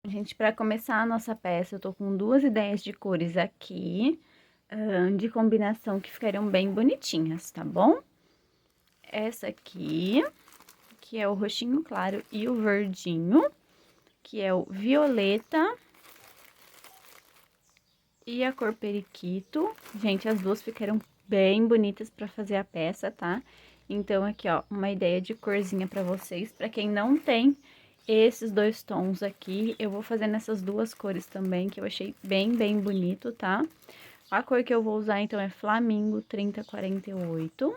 Gente, para começar a nossa peça, eu tô com duas ideias de cores aqui, de combinação que ficariam bem bonitinhas, tá bom? Essa aqui, que é o roxinho claro, e o verdinho, que é o violeta e a cor periquito. Gente, as duas ficaram bem bonitas para fazer a peça, tá? Então, aqui, ó, uma ideia de corzinha para vocês. Para quem não tem esses dois tons aqui, eu vou fazer nessas duas cores também, que eu achei bem bonito, tá? A cor que eu vou usar, então, é Flamingo 3048.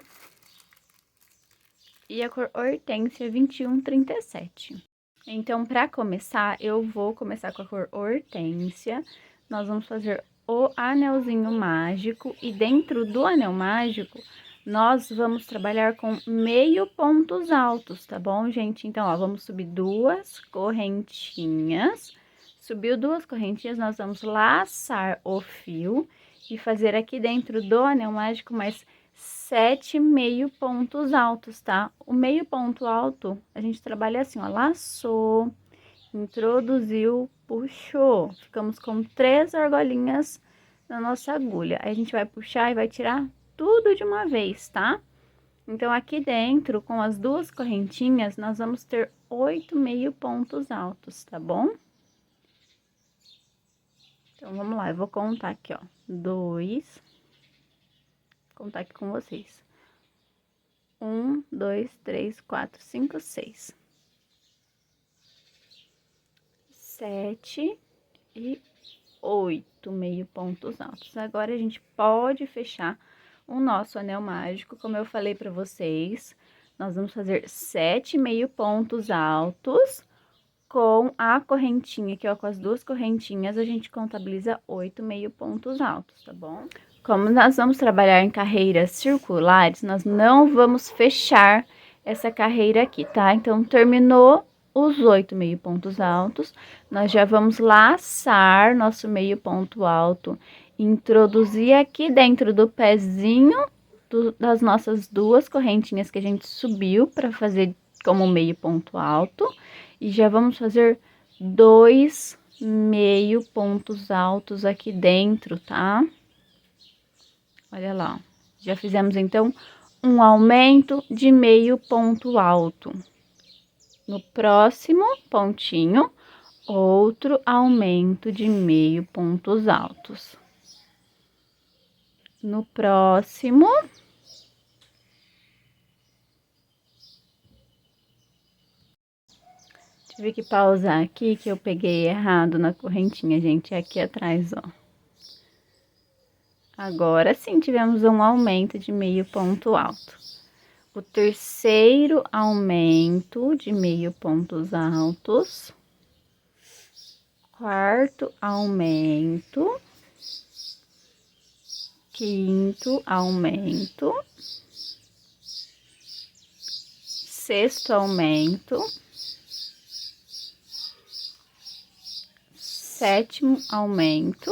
E a cor Hortência 2137. Então, para começar, eu vou começar com a cor Hortência. Nós vamos fazer o anelzinho mágico. E dentro do anel mágico, nós vamos trabalhar com meio pontos altos, tá bom, gente? Então, ó, vamos subir duas correntinhas. Subiu duas correntinhas, nós vamos laçar o fio e fazer aqui dentro do anel mágico mais 7 meio pontos altos, tá? O meio ponto alto, a gente trabalha assim, ó, laçou, introduziu, puxou. Ficamos com 3 argolinhas na nossa agulha. Aí a gente vai puxar e vai tirar tudo de uma vez, tá? Então, aqui dentro, com as duas correntinhas, nós vamos ter 8 meio pontos altos, tá bom? Então, vamos lá, eu vou contar aqui, ó, 2, contar aqui com vocês. 1, 2, 3, 4, 5, 6, 7 e 8 meio pontos altos. Agora, a gente pode fechar o nosso anel mágico, como eu falei para vocês. Nós vamos fazer 7 meio pontos altos com a correntinha aqui, ó, com as duas correntinhas, a gente contabiliza 8 meio pontos altos, tá bom? Como nós vamos trabalhar em carreiras circulares, nós não vamos fechar essa carreira aqui, tá? Então, terminou os 8 meio pontos altos, nós já vamos laçar nosso meio ponto alto, introduzir aqui dentro do pezinho das nossas duas correntinhas que a gente subiu para fazer como meio ponto alto, e já vamos fazer 2 meio pontos altos aqui dentro, tá? Olha lá, ó. Já fizemos, então, um aumento de meio ponto alto. No próximo pontinho, outro aumento de meio pontos altos. No próximo, tive que pausar aqui, que eu peguei errado na correntinha, gente, é aqui atrás, ó. Agora sim, tivemos um aumento de meio ponto alto. O terceiro aumento de meio pontos altos. Quarto aumento. Quinto aumento. Sexto aumento. Sétimo aumento.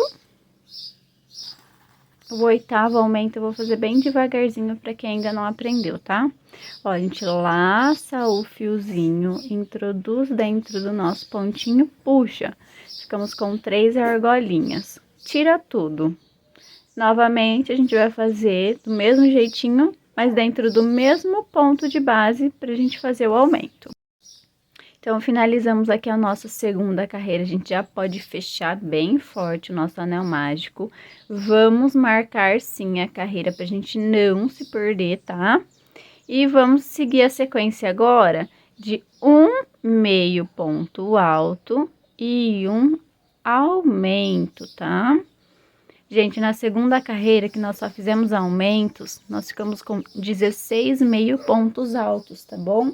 O oitavo aumento eu vou fazer bem devagarzinho para quem ainda não aprendeu, tá? Ó, a gente laça o fiozinho, introduz dentro do nosso pontinho, puxa. Ficamos com 3 argolinhas. Tira tudo. Novamente, a gente vai fazer do mesmo jeitinho, mas dentro do mesmo ponto de base pra gente fazer o aumento. Então, finalizamos aqui a nossa segunda carreira. A gente já pode fechar bem forte o nosso anel mágico. Vamos marcar, sim, a carreira pra gente não se perder, tá? E vamos seguir a sequência agora de um meio ponto alto e um aumento, tá? Gente, na segunda carreira, que nós só fizemos aumentos, nós ficamos com 16 meio pontos altos, tá bom?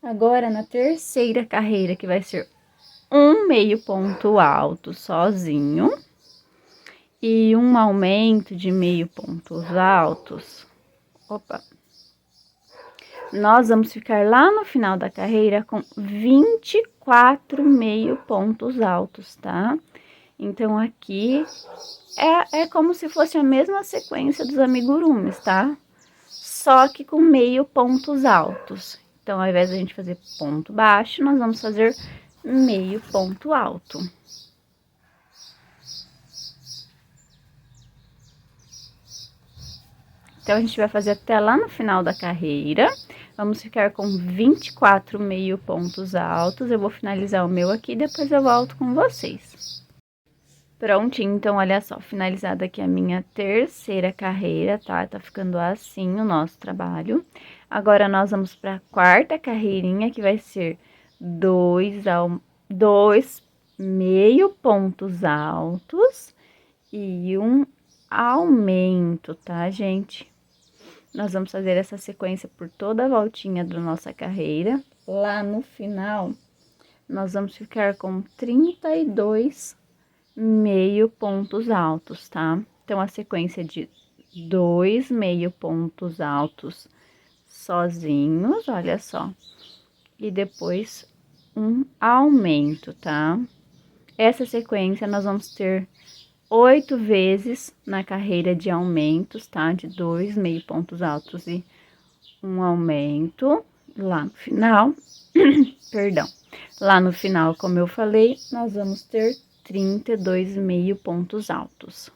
Agora, na terceira carreira, que vai ser um meio ponto alto sozinho e um aumento de meio pontos altos. Opa! Nós vamos ficar lá no final da carreira com 24 meio pontos altos, tá? Então, aqui é como se fosse a mesma sequência dos amigurumis, tá? Só que com meio pontos altos. Então, ao invés de a gente fazer ponto baixo, nós vamos fazer meio ponto alto. Então, a gente vai fazer até lá no final da carreira. Vamos ficar com 24 meio pontos altos. Eu vou finalizar o meu aqui, depois eu volto com vocês. Prontinho, então, olha só, finalizada aqui a minha terceira carreira, tá? Tá ficando assim o nosso trabalho. Agora, nós vamos para a quarta carreirinha, que vai ser dois meio pontos altos e um aumento, tá, gente? Nós vamos fazer essa sequência por toda a voltinha da nossa carreira. Lá no final, nós vamos ficar com 32 meio pontos altos, tá? Então, a sequência de 2 meio pontos altos sozinhos, olha só. E depois, um aumento, tá? Essa sequência, nós vamos ter 8 vezes na carreira de aumentos, tá? De 2 meio pontos altos e um aumento. Lá no final, perdão, lá no final, como eu falei, nós vamos ter 32 meio pontos altos.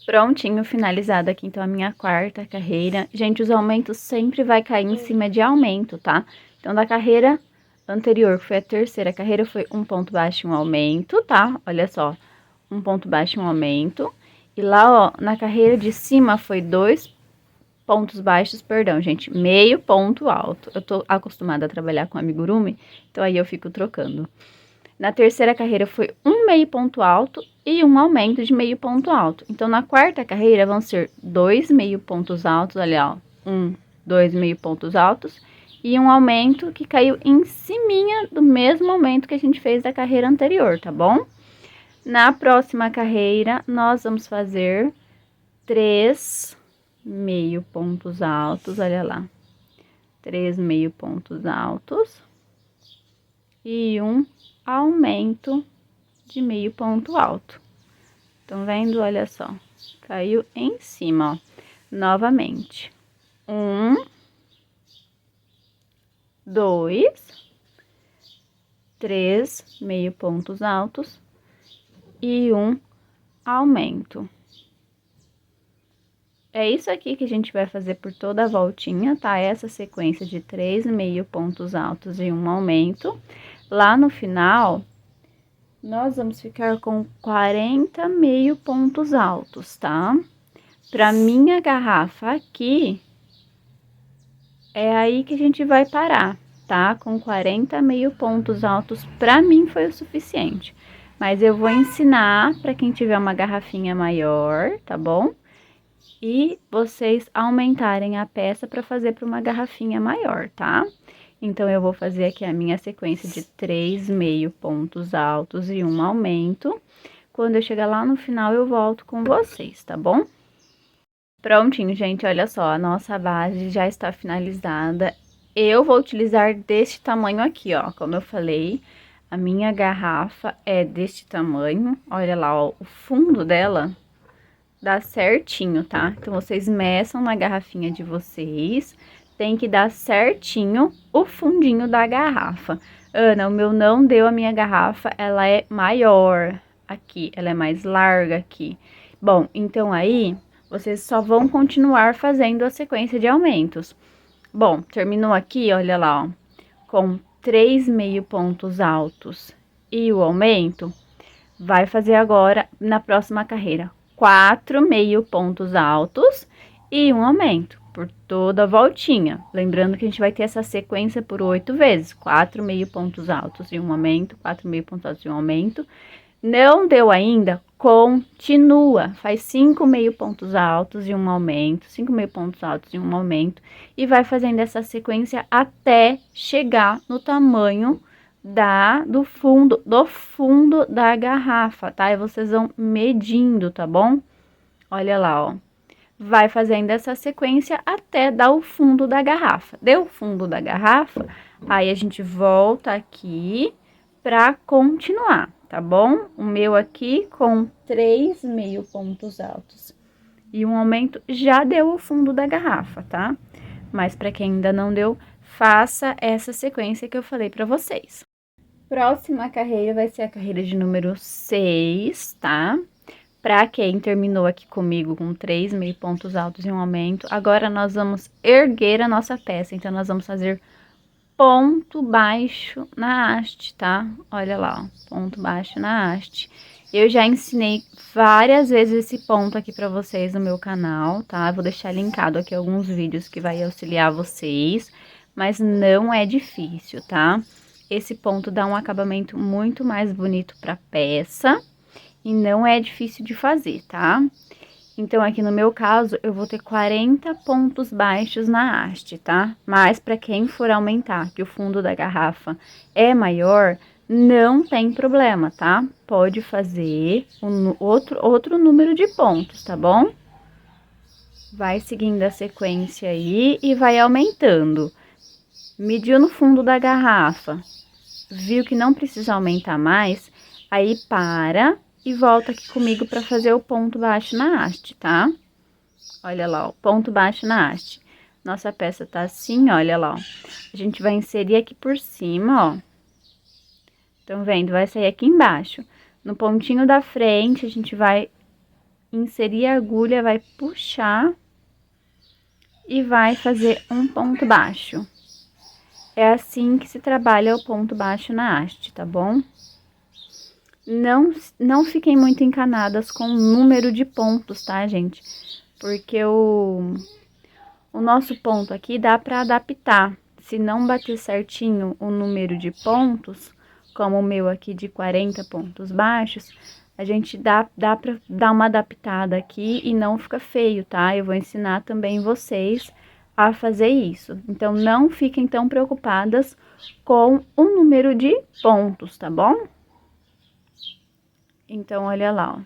Prontinho, finalizada aqui, então, a minha quarta carreira. Gente, os aumentos sempre vai cair em cima de aumento, tá? Então, da carreira anterior, que foi a terceira carreira, foi um ponto baixo e um aumento, tá? Olha só, um ponto baixo e um aumento. E lá, ó, na carreira de cima foi 2 pontos baixos, perdão, gente, meio ponto alto. Eu tô acostumada a trabalhar com amigurumi, então aí eu fico trocando. Na terceira carreira foi um meio ponto alto e um aumento de meio ponto alto. Então, na quarta carreira vão ser 2 meio pontos altos, olha, ó, 2 meio pontos altos e um aumento que caiu em ciminha do mesmo aumento que a gente fez da carreira anterior, tá bom? Na próxima carreira, nós vamos fazer 3 meio pontos altos, olha lá. 3 meio pontos altos e um aumento de meio ponto alto. Estão vendo? Olha só. Caiu em cima, ó. Novamente. 1, 2, 3 meio pontos altos e um aumento. É isso aqui que a gente vai fazer por toda a voltinha, tá? Essa sequência de 3 meio pontos altos e um aumento. Lá no final, nós vamos ficar com 40 meio pontos altos, tá? Pra minha garrafa aqui, é aí que a gente vai parar, tá? Com 40 meio pontos altos, pra mim foi o suficiente. Mas eu vou ensinar pra quem tiver uma garrafinha maior, tá bom? E vocês aumentarem a peça para fazer para uma garrafinha maior, tá? Então, eu vou fazer aqui a minha sequência de 3 meio pontos altos e um aumento. Quando eu chegar lá no final, eu volto com vocês, tá bom? Prontinho, gente, olha só, a nossa base já está finalizada. Eu vou utilizar deste tamanho aqui, ó, como eu falei, a minha garrafa é deste tamanho. Olha lá, ó, o fundo dela dá certinho, tá? Então, vocês meçam na garrafinha de vocês, tem que dar certinho o fundinho da garrafa. Ana, o meu não deu, a minha garrafa, ela é maior aqui, ela é mais larga aqui. Bom, então aí, vocês só vão continuar fazendo a sequência de aumentos. Bom, terminou aqui, olha lá, ó, com 3 meio pontos altos e o aumento, vai fazer agora, na próxima carreira, 4 meio pontos altos e um aumento por toda a voltinha. Lembrando que a gente vai ter essa sequência por 8 vezes. 4 meio pontos altos e um aumento, 4 meio pontos altos e um aumento. Não deu ainda? Continua. Faz 5 meio pontos altos e um aumento, 5 meio pontos altos e um aumento. E vai fazendo essa sequência até chegar no tamanho do fundo da garrafa, tá? E vocês vão medindo, tá bom? Olha lá, ó. Vai fazendo essa sequência até dar o fundo da garrafa. Deu o fundo da garrafa, aí a gente volta aqui pra continuar, tá bom? O meu aqui com 3 meio pontos altos e um aumento já deu o fundo da garrafa, tá? Mas pra quem ainda não deu, faça essa sequência que eu falei pra vocês. Próxima carreira vai ser a carreira de número 6, tá? Pra quem terminou aqui comigo com 3 meio pontos altos e um aumento, agora nós vamos erguer a nossa peça. Então, nós vamos fazer ponto baixo na haste, tá? Olha lá, ó, ponto baixo na haste. Eu já ensinei várias vezes esse ponto aqui pra vocês no meu canal, tá? Vou deixar linkado aqui alguns vídeos que vai auxiliar vocês, mas não é difícil, tá? Esse ponto dá um acabamento muito mais bonito pra peça e não é difícil de fazer, tá? Então, aqui no meu caso, eu vou ter 40 pontos baixos na haste, tá? Mas, para quem for aumentar, que o fundo da garrafa é maior, não tem problema, tá? Pode fazer outro número de pontos, tá bom? Vai seguindo a sequência aí e vai aumentando. Mediu no fundo da garrafa, viu que não precisa aumentar mais, aí para e volta aqui comigo para fazer o ponto baixo na haste, tá? Olha lá, ó, ponto baixo na haste. Nossa peça tá assim, olha lá, ó. A gente vai inserir aqui por cima, ó. Estão vendo? Vai sair aqui embaixo. No pontinho da frente, a gente vai inserir a agulha, vai puxar e vai fazer um ponto baixo. É assim que se trabalha o ponto baixo na haste, tá bom? Não fiquem muito encanadas com o número de pontos, tá, gente? Porque o nosso ponto aqui dá para adaptar. Se não bater certinho o número de pontos, como o meu aqui de 40 pontos baixos, a gente dá para dar uma adaptada aqui e não fica feio, tá? Eu vou ensinar também vocês a fazer isso. Então, não fiquem tão preocupadas com o número de pontos, tá bom? Então, olha lá, ó.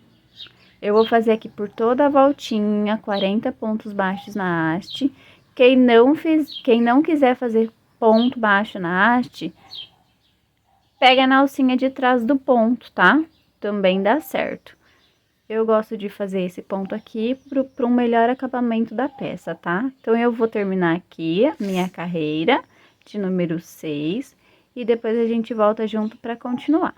Eu vou fazer aqui por toda a voltinha, 40 pontos baixos na haste. Quem não quiser fazer ponto baixo na haste, pega na alcinha de trás do ponto, tá? Também dá certo. Eu gosto de fazer esse ponto aqui para um melhor acabamento da peça, tá? Então, eu vou terminar aqui a minha carreira de número 6 e depois a gente volta junto para continuar.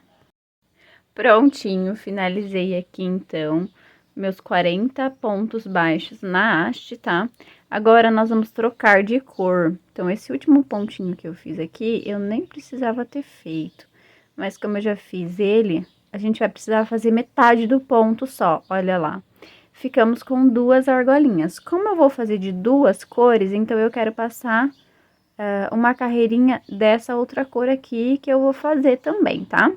Prontinho, finalizei aqui, então, meus 40 pontos baixos na haste, tá? Agora, nós vamos trocar de cor. Então, esse último pontinho que eu fiz aqui, eu nem precisava ter feito. Mas, como eu já fiz ele, a gente vai precisar fazer metade do ponto só, olha lá. Ficamos com 2 argolinhas. Como eu vou fazer de 2 cores, então, eu quero passar uma carreirinha dessa outra cor aqui, que eu vou fazer também, tá?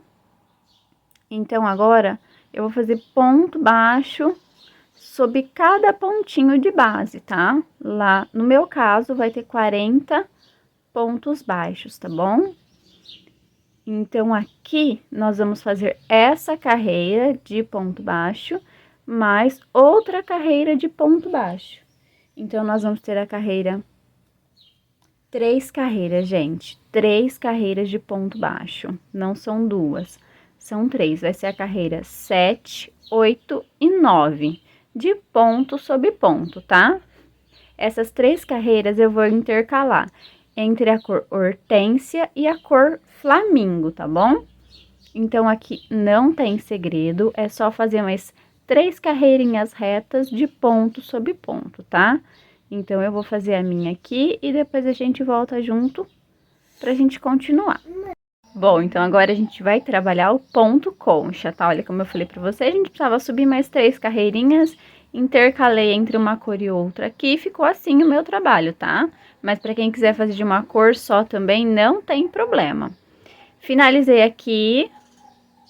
Então, agora, eu vou fazer ponto baixo sobre cada pontinho de base, tá? Lá, no meu caso, vai ter 40 pontos baixos, tá bom? Então, aqui, nós vamos fazer essa carreira de ponto baixo, mais outra carreira de ponto baixo. Então, nós vamos ter a carreira... 3 carreiras, gente. 3 carreiras de ponto baixo, não são 2. São 3, vai ser a carreira 7, 8 e 9, de ponto sobre ponto, tá? Essas 3 carreiras eu vou intercalar entre a cor hortênsia e a cor flamingo, tá bom? Então, aqui não tem segredo, é só fazer mais 3 carreirinhas retas de ponto sobre ponto, tá? Então, eu vou fazer a minha aqui e depois a gente volta junto pra gente continuar. Bom, então agora a gente vai trabalhar o ponto concha, tá? Olha, como eu falei pra você, a gente precisava subir mais 3 carreirinhas, intercalei entre uma cor e outra aqui, e ficou assim o meu trabalho, tá? Mas pra quem quiser fazer de uma cor só também, não tem problema. Finalizei aqui,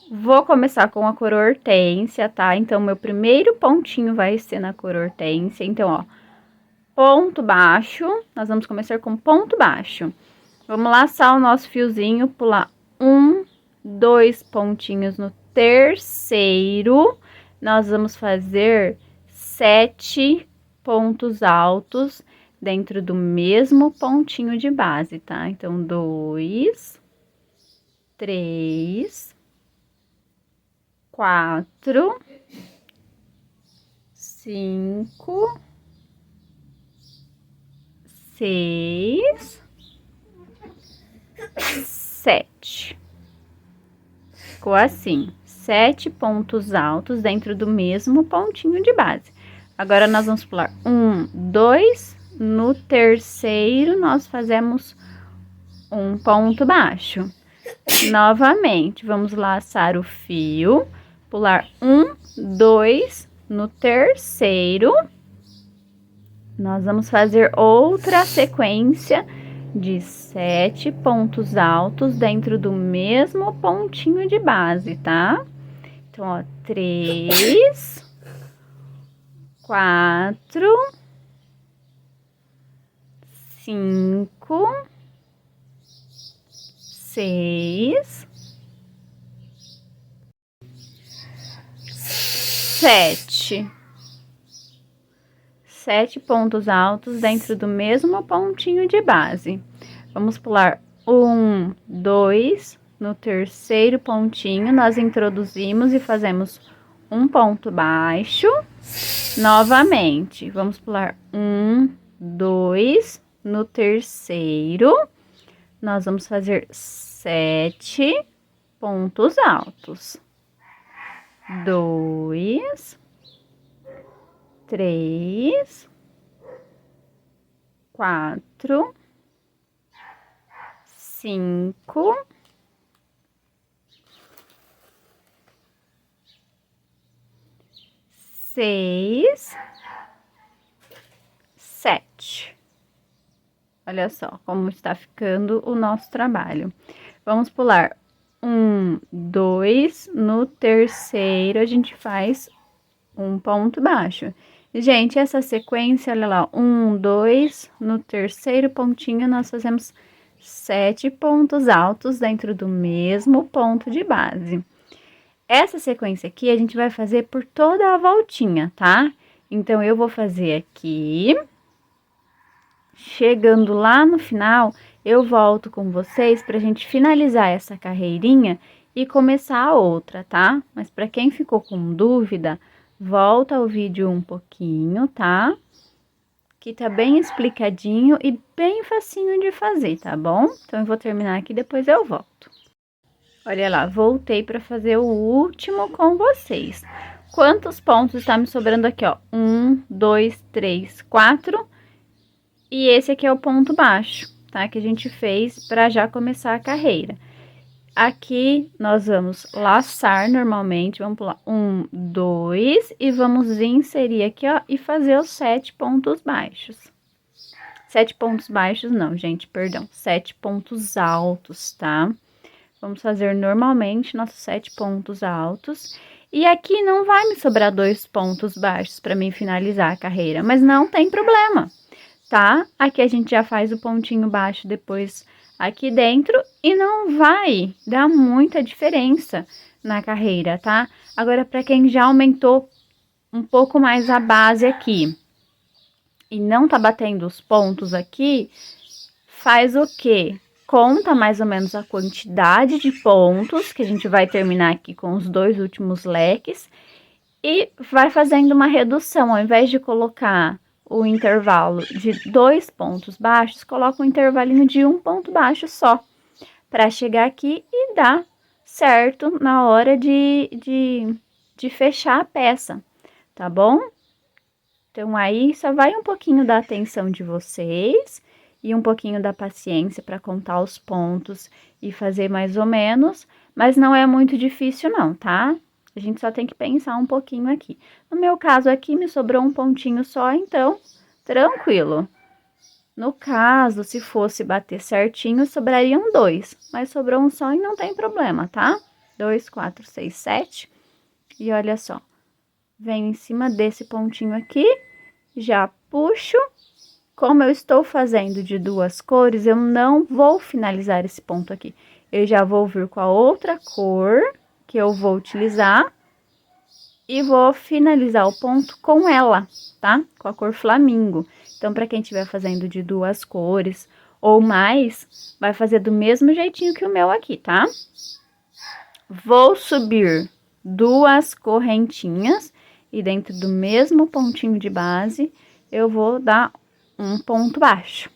vou começar com a cor hortência, tá? Então, meu primeiro pontinho vai ser na cor hortência, então, ó, ponto baixo, nós vamos começar com ponto baixo. Vamos laçar o nosso fiozinho, pular 1, 2 pontinhos no terceiro, nós vamos fazer 7 pontos altos dentro do mesmo pontinho de base, tá? Então, 2, 3, 4, 5, 6, 7. Ficou assim, 7 pontos altos dentro do mesmo pontinho de base. Agora, nós vamos pular 1, 2, no terceiro, nós fazemos um ponto baixo. Novamente, vamos laçar o fio, pular 1, 2, no terceiro, nós vamos fazer outra sequência de 7 pontos altos dentro do mesmo pontinho de base, tá? Então, ó, 3, 4, 5, 6, 7. 7 pontos altos dentro do mesmo pontinho de base. Vamos pular 1, 2, no terceiro pontinho, nós introduzimos e fazemos um ponto baixo. Novamente, vamos pular 1, 2, no terceiro, nós vamos fazer 7 pontos altos. 2, 3, 4, 5, 6, 7. Olha só como está ficando o nosso trabalho. Vamos pular 1, 2, no terceiro a gente faz um ponto baixo. Gente, essa sequência, olha lá, 1, 2, no terceiro pontinho nós fazemos 7 pontos altos dentro do mesmo ponto de base. Essa sequência aqui a gente vai fazer por toda a voltinha, tá? Então, eu vou fazer aqui. Chegando lá no final, eu volto com vocês pra gente finalizar essa carreirinha e começar a outra, tá? Mas pra quem ficou com dúvida, volta o vídeo um pouquinho, tá? Que tá bem explicadinho e bem facinho de fazer, tá bom? Então, eu vou terminar aqui, depois eu volto. Olha lá, voltei para fazer o último com vocês. Quantos pontos tá me sobrando aqui, ó? 1, 2, 3, 4. E esse aqui é o ponto baixo, tá? Que a gente fez para já começar a carreira. Aqui, nós vamos laçar normalmente, vamos pular 1, 2, e vamos inserir aqui, ó, e fazer os 7 pontos baixos. 7 pontos baixos não, gente, perdão, 7 pontos altos, tá? Vamos fazer normalmente nossos 7 pontos altos. E aqui não vai me sobrar 2 pontos baixos para mim finalizar a carreira, mas não tem problema, tá? Aqui a gente já faz o pontinho baixo depois aqui dentro e não vai dar muita diferença na carreira, tá? Agora, para quem já aumentou um pouco mais a base aqui e não tá batendo os pontos aqui, faz o quê? Conta mais ou menos a quantidade de pontos, que a gente vai terminar aqui com os 2 últimos leques, e vai fazendo uma redução. Ao invés de colocar o intervalo de 2 pontos baixos, coloca um intervalinho de 1 ponto baixo só, para chegar aqui e dar certo na hora de fechar a peça, tá bom? Então, aí só vai um pouquinho da atenção de vocês e um pouquinho da paciência para contar os pontos e fazer mais ou menos, mas não é muito difícil não, tá? A gente só tem que pensar um pouquinho aqui. No meu caso aqui, me sobrou um pontinho só, então, tranquilo. No caso, se fosse bater certinho, sobrariam 2, mas sobrou um só e não tem problema, tá? 2, 4, 6, 7. E olha só, venho em cima desse pontinho aqui, já puxo. Como eu estou fazendo de 2 cores, eu não vou finalizar esse ponto aqui. Eu já vou vir com a outra cor que eu vou utilizar e vou finalizar o ponto com ela, tá? Com a cor flamingo. Então, para quem estiver fazendo de 2 cores ou mais, vai fazer do mesmo jeitinho que o meu aqui, tá? Vou subir 2 correntinhas e dentro do mesmo pontinho de base, eu vou dar um ponto baixo.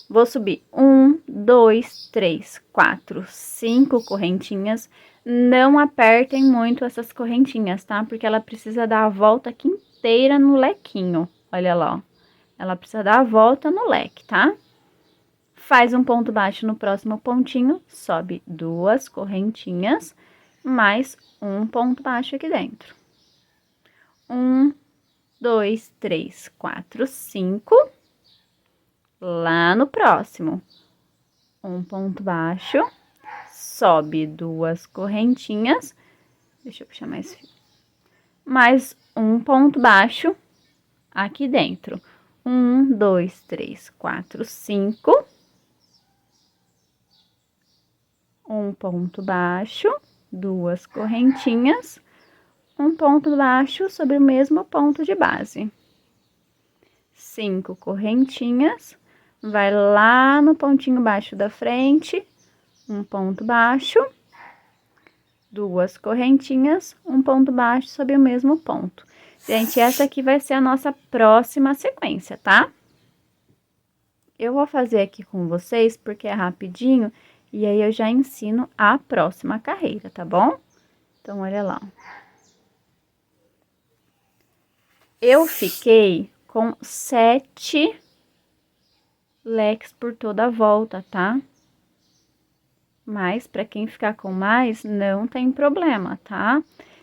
Vou subir 1, 2, 3, 4, 5 correntinhas. Não apertem muito essas correntinhas, tá? Porque ela precisa dar a volta aqui inteira no lequinho. Olha lá, ó. Ela precisa dar a volta no leque, tá? Faz um ponto baixo no próximo pontinho, sobe 2 correntinhas, mais um ponto baixo aqui dentro. 1, 2, 3, 4, 5. Lá no próximo, um ponto baixo, sobe 2 correntinhas, deixa eu puxar mais fio, mais um ponto baixo aqui dentro. 1, 2, 3, 4, 5. Um ponto baixo, 2 correntinhas, um ponto baixo sobre o mesmo ponto de base. 5 correntinhas, vai lá no pontinho baixo da frente, um ponto baixo, 2 correntinhas, um ponto baixo sobre o mesmo ponto. Gente, essa aqui vai ser a nossa próxima sequência, tá? Eu vou fazer aqui com vocês porque é rapidinho e aí eu já ensino a próxima carreira, tá bom? Então, olha lá. Eu fiquei com 7 leques por toda a volta, tá? Mas, para quem ficar com mais, não tem problema, tá?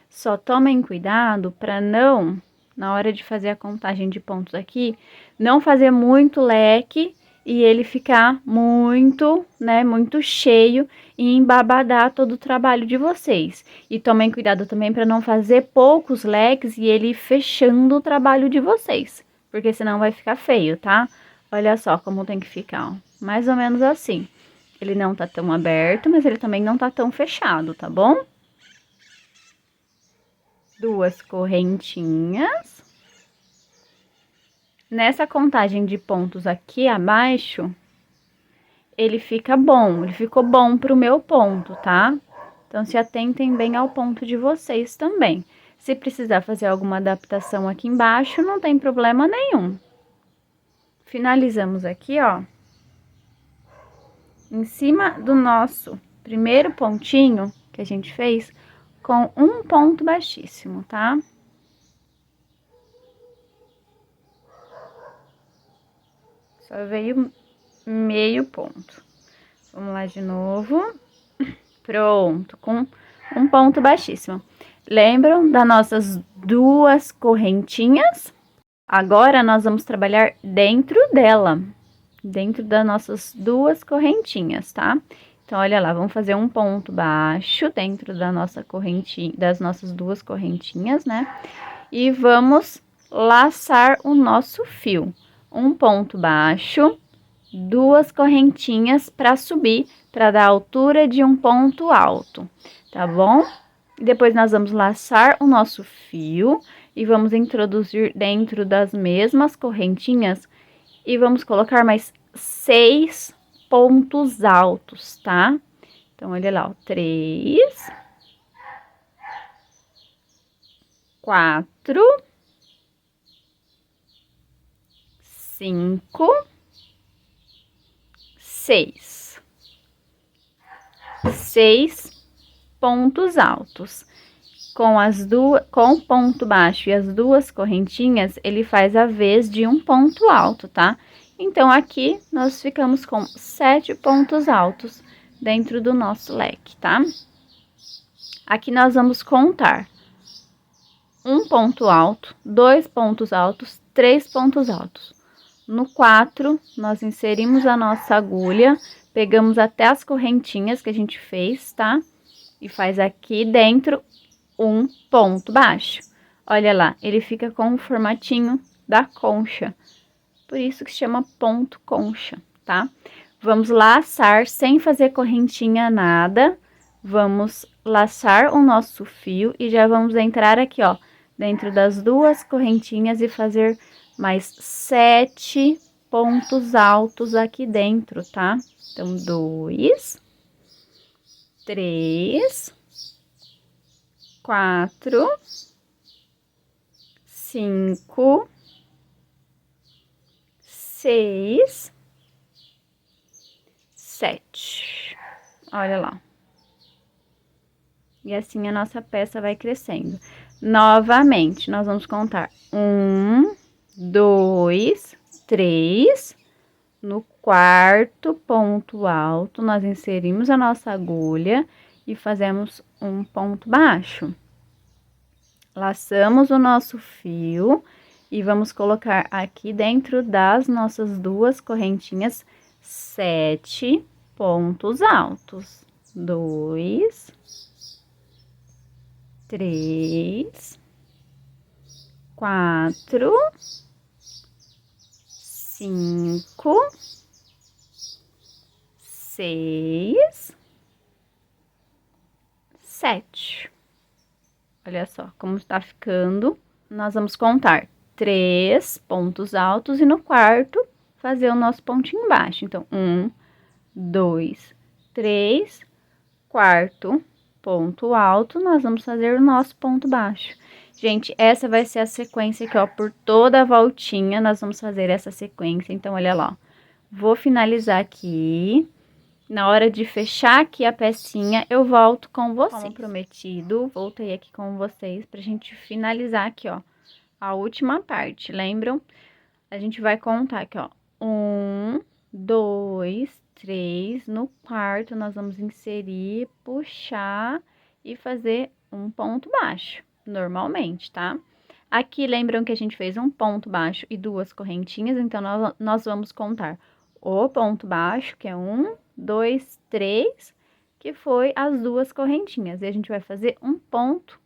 Só tomem cuidado para não, na hora de fazer a contagem de pontos aqui, não fazer muito leque e ele ficar muito, né, muito cheio e embabadar todo o trabalho de vocês. E tomem cuidado também para não fazer poucos leques e ele fechando o trabalho de vocês, porque senão vai ficar feio, tá? Olha só como tem que ficar, ó. Mais ou menos assim. Ele não tá tão aberto, mas ele também não tá tão fechado, tá bom? 2 correntinhas. Nessa contagem de pontos aqui abaixo, ele fica bom, ele ficou bom pro meu ponto, tá? Então, se atentem bem ao ponto de vocês também. Se precisar fazer alguma adaptação aqui embaixo, não tem problema nenhum. Finalizamos aqui, ó. Em cima do nosso primeiro pontinho que a gente fez, com um ponto baixíssimo, tá? Só veio meio ponto. Vamos lá de novo. Pronto, com um ponto baixíssimo. Lembram das nossas 2 correntinhas? Agora, nós vamos trabalhar dentro dela, dentro das nossas 2 correntinhas, tá? Então, olha lá, vamos fazer um ponto baixo dentro da nossa correntinha, das nossas 2 correntinhas, né? E vamos laçar o nosso fio. Um ponto baixo, 2 correntinhas para subir, para dar a altura de um ponto alto, tá bom? Depois, nós vamos laçar o nosso fio e vamos introduzir dentro das mesmas correntinhas e vamos colocar mais 6 pontos altos, tá? Então, olha lá, ó, 3, 4, 5, 6. 6 pontos altos. Com o ponto baixo e as 2 correntinhas, ele faz a vez de um ponto alto, tá? Então, aqui, nós ficamos com 7 pontos altos dentro do nosso leque, tá? Aqui, nós vamos contar um ponto alto, 2 pontos altos, 3 pontos altos. No 4, nós inserimos a nossa agulha, pegamos até as correntinhas que a gente fez, tá? E faz aqui dentro um ponto baixo. Olha lá, ele fica com o formatinho da concha. Por isso que se chama ponto concha, tá? Vamos laçar sem fazer correntinha nada. Vamos laçar o nosso fio e já vamos entrar aqui, ó, dentro das 2 correntinhas e fazer mais 7 pontos altos aqui dentro, tá? Então, 2, 3, 4, 5, 6, 7. Olha lá. E assim a nossa peça vai crescendo. Novamente, nós vamos contar 1, 2, 3. No quarto ponto alto, nós inserimos a nossa agulha e fazemos um ponto baixo. Laçamos o nosso fio e vamos colocar aqui dentro das nossas duas correntinhas 7 pontos altos. 2, 3, 4, 5, 6, 7. Olha só como está ficando. Nós vamos contar 3 pontos altos e no quarto fazer o nosso pontinho baixo. Então, 1, 2, 3, quarto ponto alto, nós vamos fazer o nosso ponto baixo. Gente, essa vai ser a sequência aqui, ó, por toda a voltinha, nós vamos fazer essa sequência. Então, olha lá, ó. Vou finalizar aqui. Na hora de fechar aqui a pecinha, eu volto com vocês. Como prometido, voltei aqui com vocês pra gente finalizar aqui, ó, a última parte, lembram? A gente vai contar aqui, ó, 1, 2, 3, no quarto nós vamos inserir, puxar e fazer um ponto baixo, normalmente, tá? Aqui, lembram que a gente fez um ponto baixo e duas correntinhas, então nós vamos contar o ponto baixo, que é 1, 2, 3, que foi as duas correntinhas. E a gente vai fazer um ponto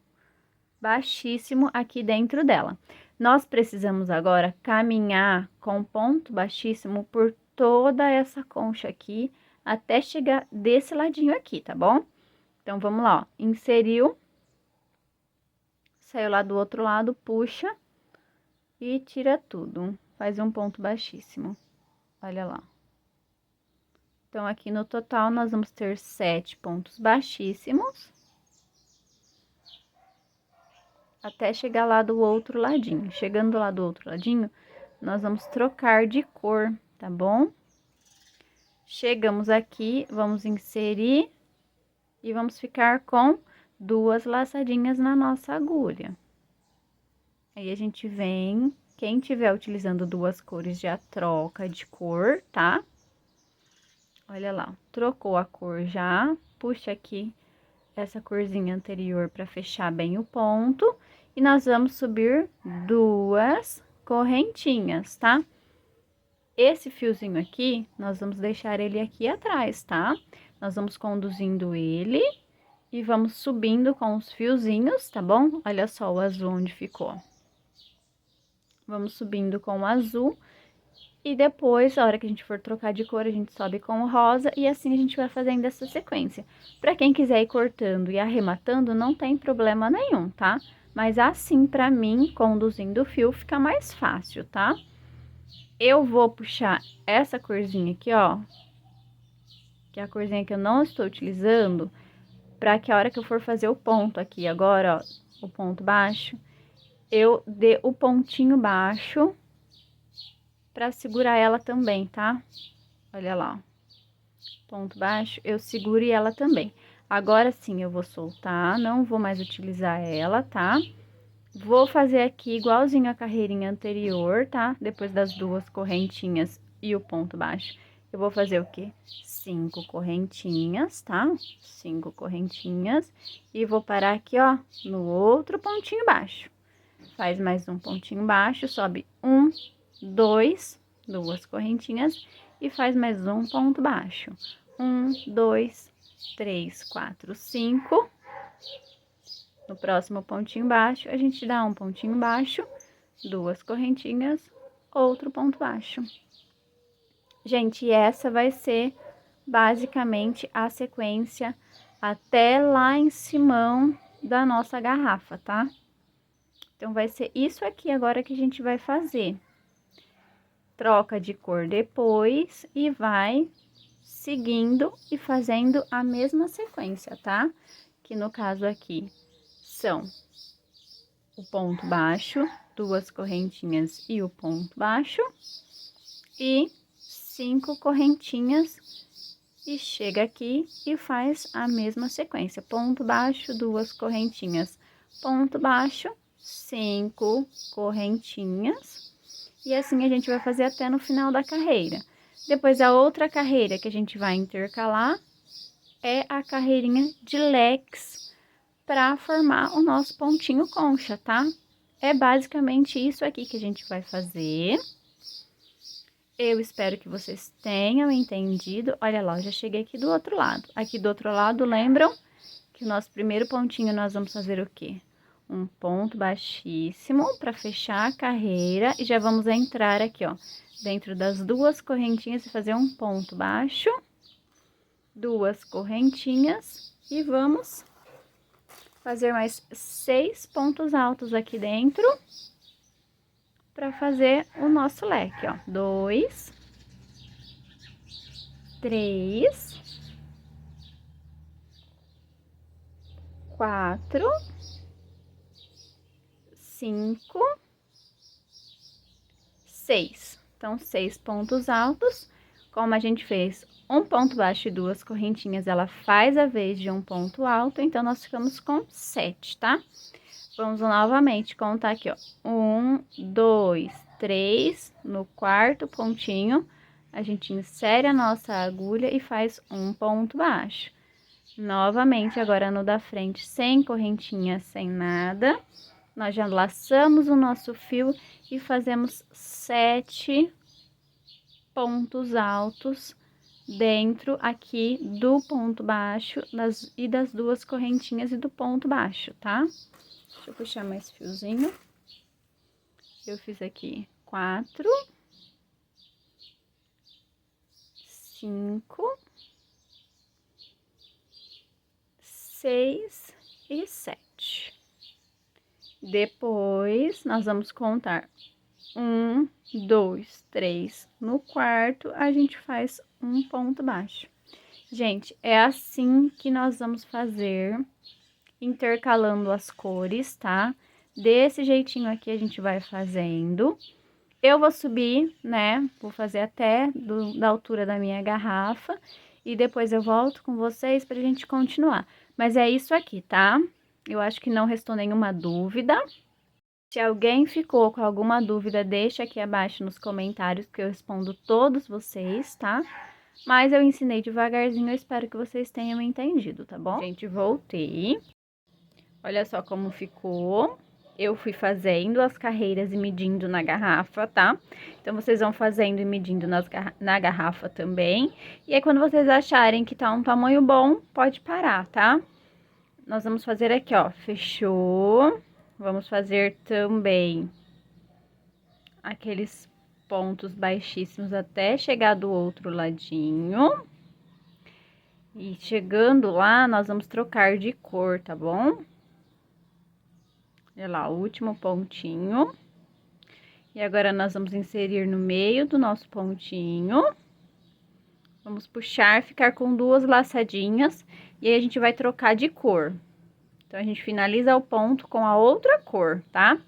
baixíssimo aqui dentro dela. Nós precisamos agora caminhar com ponto baixíssimo por toda essa concha aqui, até chegar desse ladinho aqui, tá bom? Então, vamos lá, ó. Inseriu, saiu lá do outro lado, puxa e tira tudo. Faz um ponto baixíssimo. Olha lá. Então, aqui no total, nós vamos ter 7 pontos baixíssimos. Até chegar lá do outro ladinho. Chegando lá do outro ladinho, nós vamos trocar de cor, tá bom? Chegamos aqui, vamos inserir e vamos ficar com 2 laçadinhas na nossa agulha. Aí, a gente vem, quem tiver utilizando 2 cores já troca de cor, tá? Olha lá, trocou a cor já, puxa aqui essa corzinha anterior para fechar bem o ponto. E nós vamos subir 2 correntinhas, tá? Esse fiozinho aqui, nós vamos deixar ele aqui atrás, tá? Nós vamos conduzindo ele e vamos subindo com os fiozinhos, tá bom? Olha só o azul onde ficou. Vamos subindo com o azul. E depois, a hora que a gente for trocar de cor, a gente sobe com o rosa e assim a gente vai fazendo essa sequência. Pra quem quiser ir cortando e arrematando, não tem problema nenhum, tá? Mas assim, pra mim, conduzindo o fio, fica mais fácil, tá? Eu vou puxar essa corzinha aqui, ó, que é a corzinha que eu não estou utilizando, pra que a hora que eu for fazer o ponto aqui agora, ó, o ponto baixo, eu dê o pontinho baixo para segurar ela também, tá? Olha lá, ponto baixo, eu seguro ela também. Agora sim, eu vou soltar, não vou mais utilizar ela, tá? Vou fazer aqui igualzinho a carreirinha anterior, tá? Depois das 2 correntinhas e o ponto baixo, eu vou fazer o quê? 5 correntinhas, tá? 5 correntinhas e vou parar aqui, ó, no outro pontinho baixo. Faz mais um pontinho baixo, sobe 1, 2 correntinhas e faz mais um ponto baixo. 1, 2, 3, 4, 5. No próximo pontinho baixo, a gente dá um pontinho baixo, 2 correntinhas, outro ponto baixo. Gente, essa vai ser basicamente a sequência até lá em cima da nossa garrafa, tá? Então, vai ser isso aqui agora que a gente vai fazer. Troca de cor depois e vai seguindo e fazendo a mesma sequência, tá? Que no caso aqui são o ponto baixo, 2 correntinhas e o ponto baixo, e 5 correntinhas e chega aqui e faz a mesma sequência. Ponto baixo, 2 correntinhas, ponto baixo, 5 correntinhas. E assim a gente vai fazer até no final da carreira. Depois, a outra carreira que a gente vai intercalar é a carreirinha de leques para formar o nosso pontinho concha, tá? É basicamente isso aqui que a gente vai fazer. Eu espero que vocês tenham entendido. Olha lá, eu já cheguei aqui do outro lado. Aqui do outro lado, lembram que o nosso primeiro pontinho nós vamos fazer o quê? Um ponto baixíssimo para fechar a carreira e já vamos entrar aqui, ó, dentro das 2 correntinhas e fazer um ponto baixo, 2 correntinhas e vamos fazer mais 6 pontos altos aqui dentro para fazer o nosso leque, ó. 2, 3, 4, 5, 6. Então, 6 pontos altos. Como a gente fez um ponto baixo e 2 correntinhas, ela faz a vez de um ponto alto, então nós ficamos com 7, tá? Vamos novamente contar aqui, ó. 1, 2, 3, no quarto pontinho, a gente insere a nossa agulha e faz um ponto baixo. Novamente, agora no da frente, sem correntinha, sem nada, nós já laçamos o nosso fio e fazemos 7 pontos altos dentro aqui do ponto baixo e das 2 correntinhas e do ponto baixo, tá? Deixa eu puxar mais fiozinho. Eu fiz aqui 4, 5, 6 e 7. Depois, nós vamos contar 1, 2, 3. No quarto, a gente faz um ponto baixo. Gente, é assim que nós vamos fazer, intercalando as cores, tá? Desse jeitinho aqui a gente vai fazendo. Eu vou subir, né? Vou fazer até da altura da minha garrafa. E depois eu volto com vocês pra gente continuar. Mas é isso aqui, tá? Eu acho que não restou nenhuma dúvida. Se alguém ficou com alguma dúvida, deixa aqui abaixo nos comentários que eu respondo todos vocês, tá? Mas eu ensinei devagarzinho, eu espero que vocês tenham entendido, tá bom? Gente, voltei. Olha só como ficou. Eu fui fazendo as carreiras e medindo na garrafa, tá? Então, vocês vão fazendo e medindo na garrafa também. E aí, quando vocês acharem que tá um tamanho bom, pode parar, tá? Nós vamos fazer aqui, ó, fechou. Vamos fazer também aqueles pontos baixíssimos até chegar do outro ladinho. E chegando lá, nós vamos trocar de cor, tá bom? Olha lá, o último pontinho. E agora, nós vamos inserir no meio do nosso pontinho. Vamos puxar, ficar com 2 laçadinhas. E aí, a gente vai trocar de cor. Então, a gente finaliza o ponto com a outra cor, tá?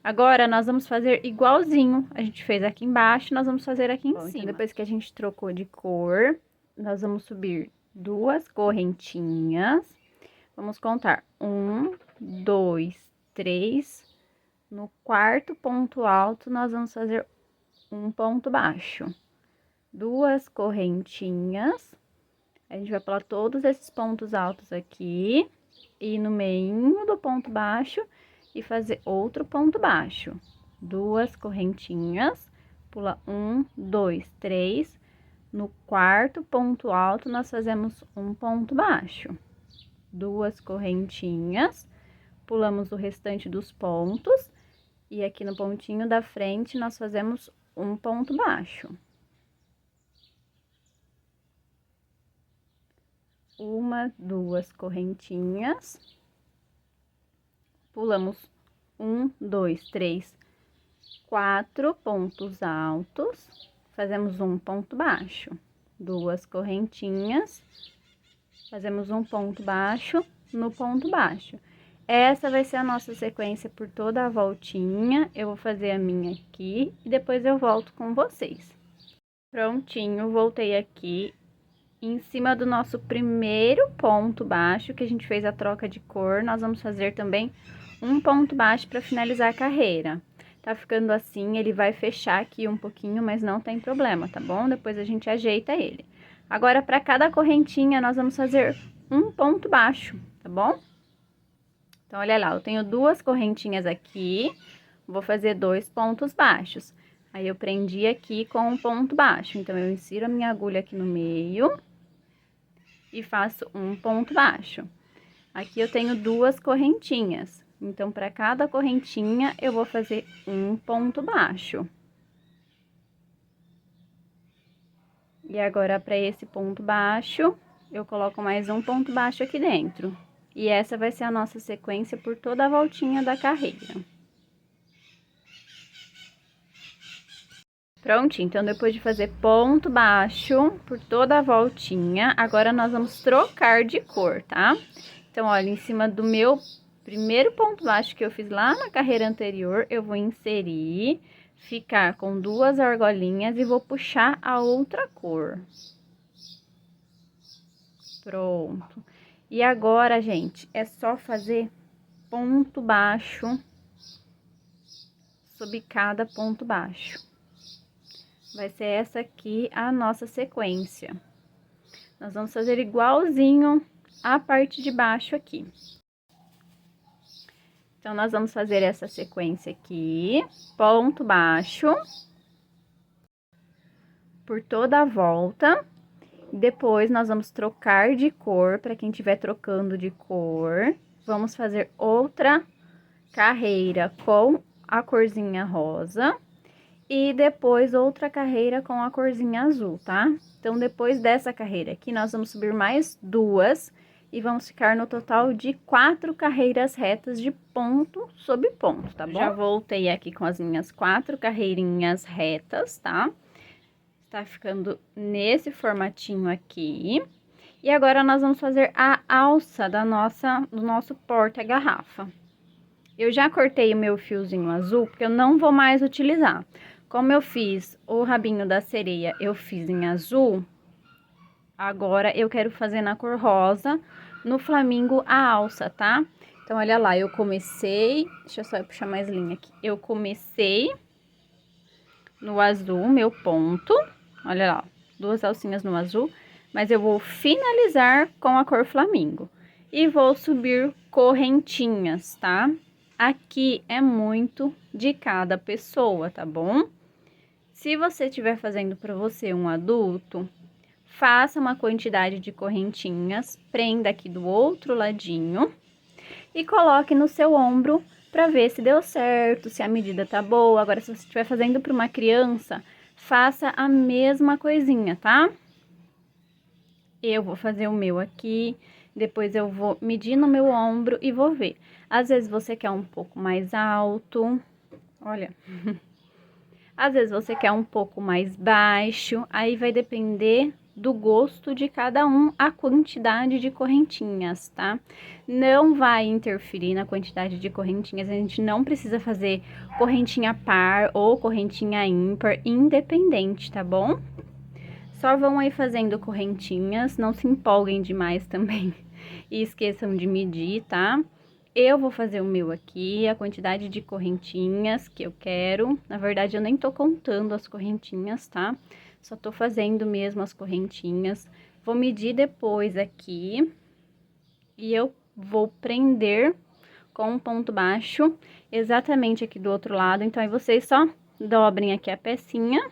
Agora, nós vamos fazer igualzinho. A gente fez aqui embaixo, nós vamos fazer aqui em cima. Então, depois que a gente trocou de cor, nós vamos subir 2 correntinhas. Vamos contar 1, 2, 3. No quarto ponto alto, nós vamos fazer um ponto baixo. 2 correntinhas. A gente vai pular todos esses pontos altos aqui. E no meio do ponto baixo e fazer outro ponto baixo. 2 correntinhas, pula 1, 2, 3. No quarto ponto alto, nós fazemos um ponto baixo. 2 correntinhas, pulamos o restante dos pontos. E aqui no pontinho da frente, nós fazemos um ponto baixo. 1, 2 correntinhas, pulamos 1, 2, 3, 4 pontos altos, fazemos um ponto baixo, 2 correntinhas, fazemos um ponto baixo no ponto baixo. Essa vai ser a nossa sequência por toda a voltinha. Eu vou fazer a minha aqui e depois eu volto com vocês. Prontinho, voltei aqui. em cima do nosso primeiro ponto baixo, que a gente fez a troca de cor, nós vamos fazer também um ponto baixo para finalizar a carreira. Tá ficando assim, ele vai fechar aqui um pouquinho, mas não tem problema, tá bom? Depois a gente ajeita ele. Agora, para cada correntinha, nós vamos fazer um ponto baixo, tá bom? Então, olha lá, eu tenho 2 correntinhas aqui, vou fazer 2 pontos baixos. Aí, eu prendi aqui com um ponto baixo, então, eu insiro a minha agulha aqui no meio e faço um ponto baixo. Aqui eu tenho 2 correntinhas, então, para cada correntinha, eu vou fazer um ponto baixo. E agora, para esse ponto baixo, eu coloco mais um ponto baixo aqui dentro. E essa vai ser a nossa sequência por toda a voltinha da carreira. Prontinho, então depois de fazer ponto baixo por toda a voltinha, agora nós vamos trocar de cor, tá? Então, olha, em cima do meu primeiro ponto baixo que eu fiz lá na carreira anterior, eu vou inserir, ficar com 2 argolinhas e vou puxar a outra cor. Pronto. E agora, gente, é só fazer ponto baixo sobre cada ponto baixo. Vai ser essa aqui a nossa sequência. Nós vamos fazer igualzinho a parte de baixo aqui. Então, nós vamos fazer essa sequência aqui, ponto baixo, por toda a volta. Depois, nós vamos trocar de cor, para quem estiver trocando de cor. Vamos fazer outra carreira com a corzinha rosa. E depois, outra carreira com a corzinha azul, tá? Então, depois dessa carreira aqui, nós vamos subir mais 2 e vamos ficar no total de 4 carreiras retas de ponto sobre ponto, tá bom? Já voltei aqui com as minhas 4 carreirinhas retas, tá? Tá ficando nesse formatinho aqui. E agora, nós vamos fazer a alça do nosso porta-garrafa. Eu já cortei o meu fiozinho azul, porque eu não vou mais utilizar. Como eu fiz o rabinho da sereia, eu fiz em azul, agora eu quero fazer na cor rosa, no flamingo, a alça, tá? Então, olha lá, eu comecei, deixa eu só puxar mais linha aqui. Eu comecei no azul, meu ponto, olha lá, 2 alcinhas no azul, mas eu vou finalizar com a cor flamingo. E vou subir correntinhas, tá? Aqui é muito de cada pessoa, tá bom? Se você estiver fazendo para você um adulto, faça uma quantidade de correntinhas, prenda aqui do outro ladinho e coloque no seu ombro para ver se deu certo, se a medida tá boa. Agora, se você estiver fazendo para uma criança, faça a mesma coisinha, tá? Eu vou fazer o meu aqui, depois eu vou medir no meu ombro e vou ver. Às vezes você quer um pouco mais alto, olha... Às vezes você quer um pouco mais baixo, aí vai depender do gosto de cada um a quantidade de correntinhas, tá? Não vai interferir na quantidade de correntinhas, a gente não precisa fazer correntinha par ou correntinha ímpar, independente, tá bom? Só vão aí fazendo correntinhas, não se empolguem demais também e esqueçam de medir, tá? Eu vou fazer o meu aqui, a quantidade de correntinhas que eu quero. Na verdade, eu nem tô contando as correntinhas, tá? Só tô fazendo mesmo as correntinhas. Vou medir depois aqui. E eu vou prender com um ponto baixo, exatamente aqui do outro lado. Então, aí vocês só dobrem aqui a pecinha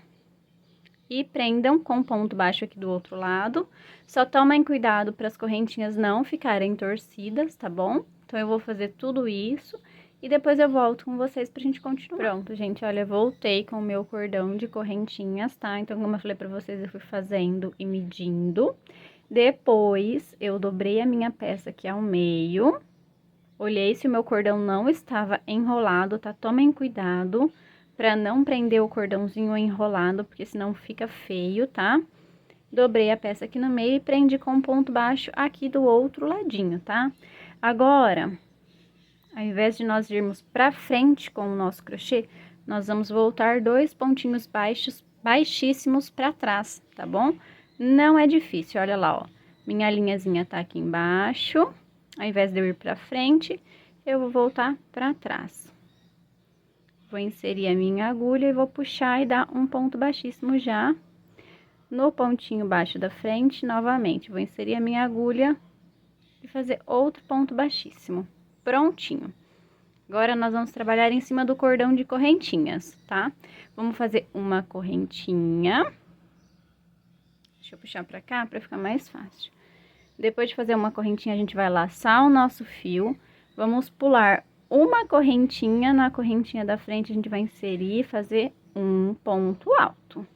e prendam com ponto baixo aqui do outro lado. Só tomem cuidado para as correntinhas não ficarem torcidas, tá bom? Então, eu vou fazer tudo isso e depois eu volto com vocês pra gente continuar. Pronto, gente, olha, voltei com o meu cordão de correntinhas, tá? Então, como eu falei pra vocês, eu fui fazendo e medindo. Depois, eu dobrei a minha peça aqui ao meio. Olhei se o meu cordão não estava enrolado, tá? Tomem cuidado pra não prender o cordãozinho enrolado, porque senão fica feio, tá? Dobrei a peça aqui no meio e prendi com um ponto baixo aqui do outro ladinho, tá? Agora, ao invés de nós irmos pra frente com o nosso crochê, nós vamos voltar 2 pontinhos baixos, baixíssimos pra trás, tá bom? Não é difícil, olha lá, ó. Minha linhazinha tá aqui embaixo. Ao invés de eu ir pra frente, eu vou voltar pra trás. Vou inserir a minha agulha e vou puxar e dar um ponto baixíssimo já no pontinho baixo da frente. Novamente, vou inserir a minha agulha e fazer outro ponto baixíssimo. Prontinho. Agora, nós vamos trabalhar em cima do cordão de correntinhas, tá? Vamos fazer uma correntinha. Deixa eu puxar pra cá pra ficar mais fácil. Depois de fazer uma correntinha, a gente vai laçar o nosso fio. Vamos pular uma correntinha. Na correntinha da frente, a gente vai inserir e fazer um ponto alto.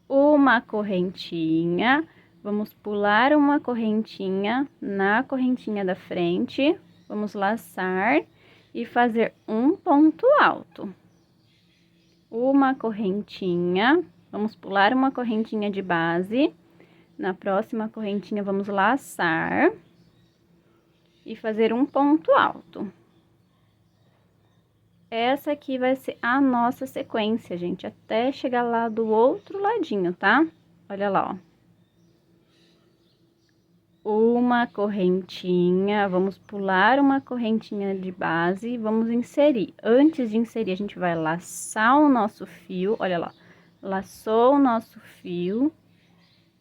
Uma correntinha. Vamos pular uma correntinha na correntinha da frente. Vamos laçar e fazer um ponto alto. Uma correntinha. Vamos pular uma correntinha de base. Na próxima correntinha, vamos laçar e fazer um ponto alto. Essa aqui vai ser a nossa sequência, gente, até chegar lá do outro ladinho, tá? Olha lá, ó. Uma correntinha, vamos pular uma correntinha de base, vamos inserir. Antes de inserir, a gente vai laçar o nosso fio, olha lá. Laçou o nosso fio,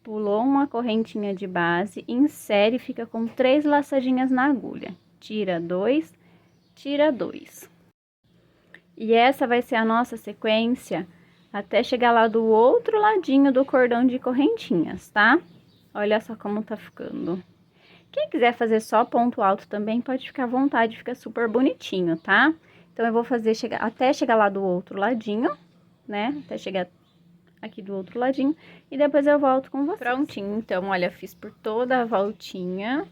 pulou uma correntinha de base, insere e fica com 3 laçadinhas na agulha. Tira 2, tira 2. E essa vai ser a nossa sequência até chegar lá do outro ladinho do cordão de correntinhas, tá? Olha só como tá ficando. Quem quiser fazer só ponto alto também, pode ficar à vontade, fica super bonitinho, tá? Então, eu vou fazer até chegar lá do outro ladinho, né? Até chegar aqui do outro ladinho, e depois eu volto com vocês. Prontinho, então, olha, fiz por toda a voltinha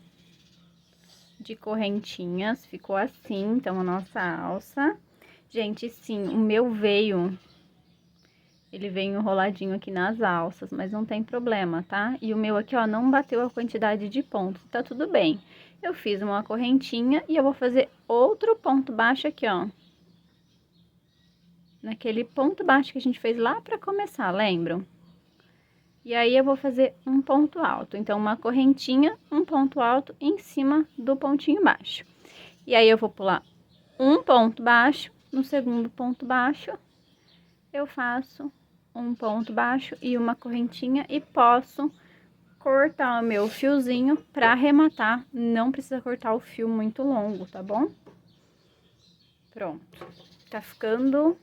de correntinhas, ficou assim, então, a nossa alça. Gente, sim, o meu ele veio enroladinho aqui nas alças, mas não tem problema, tá? E o meu aqui, ó, não bateu a quantidade de pontos, tá tudo bem. Eu fiz uma correntinha e eu vou fazer outro ponto baixo aqui, ó. Naquele ponto baixo que a gente fez lá pra começar, lembram? E aí, eu vou fazer um ponto alto. Então, uma correntinha, um ponto alto em cima do pontinho baixo. E aí, eu vou pular um ponto baixo. No segundo ponto baixo, eu faço um ponto baixo e uma correntinha. E posso cortar o meu fiozinho pra arrematar. Não precisa cortar o fio muito longo, tá bom? Pronto. Tá ficando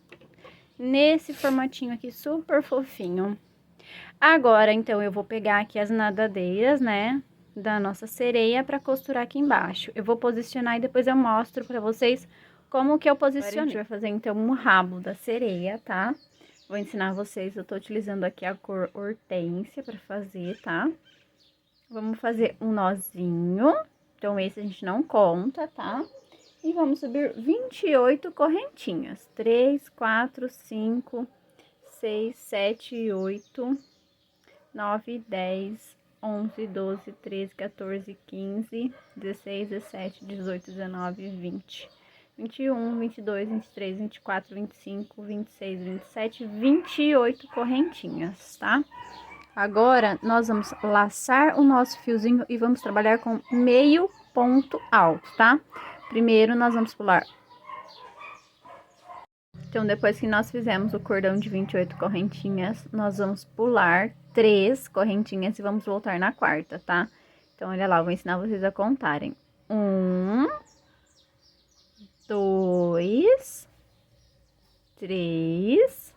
nesse formatinho aqui, super fofinho. Agora, então, eu vou pegar aqui as nadadeiras, né, da nossa sereia pra costurar aqui embaixo. Eu vou posicionar e depois eu mostro pra vocês como que eu posicionei. Agora a gente vai fazer, então, um rabo da sereia, tá? Vou ensinar vocês, eu tô utilizando aqui a cor hortênsia pra fazer, tá? Vamos fazer um nozinho, então esse a gente não conta, tá? E vamos subir 28 correntinhas. 3, 4, 5, 6, 7, 8, 9, 10, 11, 12, 13, 14, 15, 16, 17, 18, 19, 20, 21, 22, 23, 24, 25, 26, 27, 28 correntinhas, tá? Agora, nós vamos laçar o nosso fiozinho e vamos trabalhar com meio ponto alto, tá? Primeiro, nós vamos pular. Então, depois que nós fizemos o cordão de 28 correntinhas, nós vamos pular 3 correntinhas e vamos voltar na quarta, tá? Então, olha lá, eu vou ensinar vocês a contarem. 1, 2, 3,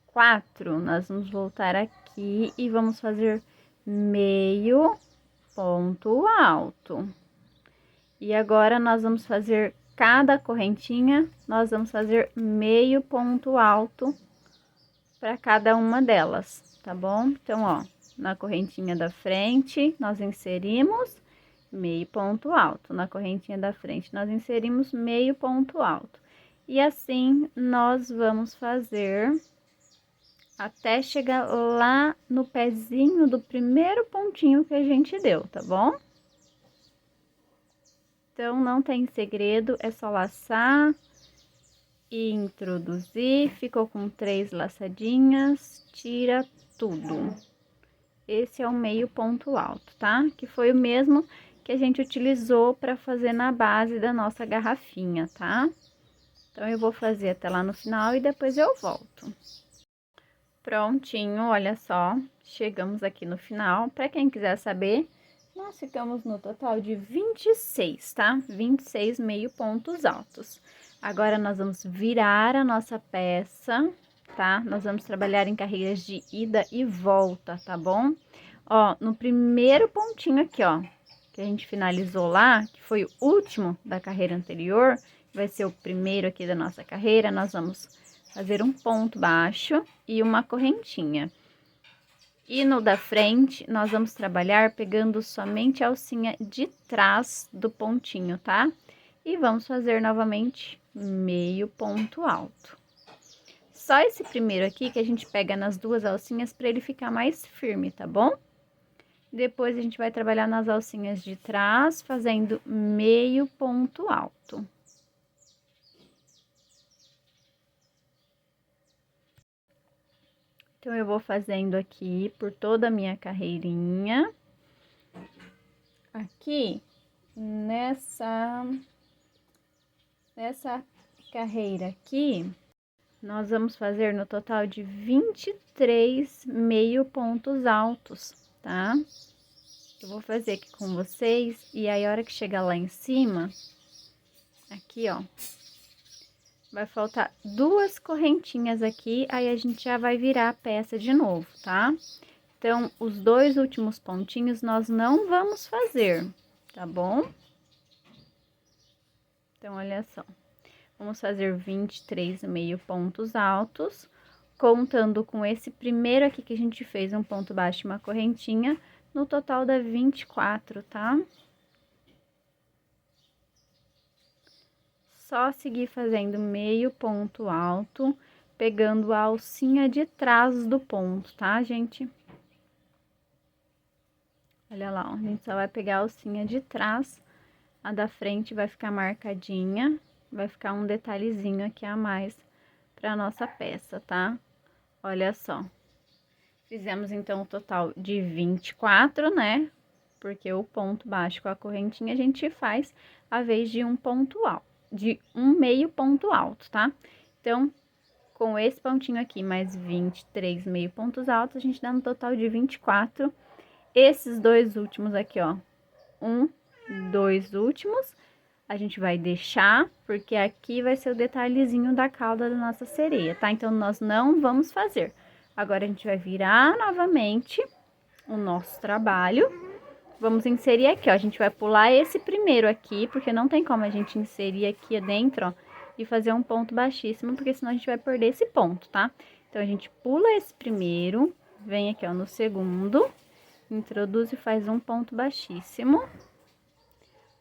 4. Nós vamos voltar aqui e vamos fazer meio ponto alto. E agora, nós vamos fazer cada correntinha, nós vamos fazer meio ponto alto para cada uma delas, tá bom? Então, ó, na correntinha da frente, nós inserimos meio ponto alto. Na correntinha da frente, nós inserimos meio ponto alto. E assim, nós vamos fazer até chegar lá no pezinho do primeiro pontinho que a gente deu, tá bom? Então, não tem segredo, é só laçar e introduzir, ficou com 3 laçadinhas, tira tudo. Esse é o meio ponto alto, tá? Que foi o mesmo que a gente utilizou para fazer na base da nossa garrafinha, tá? Então, eu vou fazer até lá no final e depois eu volto. Prontinho, olha só, chegamos aqui no final. Para quem quiser saber, nós ficamos no total de 26, tá? 26 meio pontos altos. Agora, nós vamos virar a nossa peça, tá? Nós vamos trabalhar em carreiras de ida e volta, tá bom? Ó, no primeiro pontinho aqui, ó, que a gente finalizou lá, que foi o último da carreira anterior, vai ser o primeiro aqui da nossa carreira, nós vamos fazer um ponto baixo e uma correntinha. E no da frente, nós vamos trabalhar pegando somente a alcinha de trás do pontinho, tá? E vamos fazer novamente meio ponto alto. Só esse primeiro aqui que a gente pega nas duas alcinhas para ele ficar mais firme, tá bom? Depois a gente vai trabalhar nas alcinhas de trás, fazendo meio ponto alto. Então, eu vou fazendo aqui por toda a minha carreirinha. Aqui, nessa carreira aqui, nós vamos fazer no total de 23 meio pontos altos, tá? Eu vou fazer aqui com vocês, e aí a hora que chegar lá em cima, aqui, ó, vai faltar 2 correntinhas aqui, aí a gente já vai virar a peça de novo, tá? Então, os 2 últimos pontinhos nós não vamos fazer, tá bom? Então, olha só. Vamos fazer 23 meio pontos altos, contando com esse primeiro aqui que a gente fez um ponto baixo e uma correntinha, no total dá 24, tá? Só seguir fazendo meio ponto alto, pegando a alcinha de trás do ponto, tá, gente? Olha lá, ó, a gente só vai pegar a alcinha de trás, a da frente vai ficar marcadinha, vai ficar um detalhezinho aqui a mais pra nossa peça, tá? Olha só. Fizemos, então, o total de 24, né? Porque o ponto baixo com a correntinha a gente faz a vez de um ponto alto, de um meio ponto alto, tá? Então, com esse pontinho aqui, mais 23 meio pontos altos, a gente dá no total de 24. Esses 2 últimos aqui, ó, 2 últimos, a gente vai deixar, porque aqui vai ser o detalhezinho da cauda da nossa sereia, tá? Então, nós não vamos fazer. Agora, a gente vai virar novamente o nosso trabalho. Vamos inserir aqui, ó, a gente vai pular esse primeiro aqui, porque não tem como a gente inserir aqui dentro, ó, e fazer um ponto baixíssimo, porque senão a gente vai perder esse ponto, tá? Então, a gente pula esse primeiro, vem aqui, ó, no segundo, introduz e faz um ponto baixíssimo.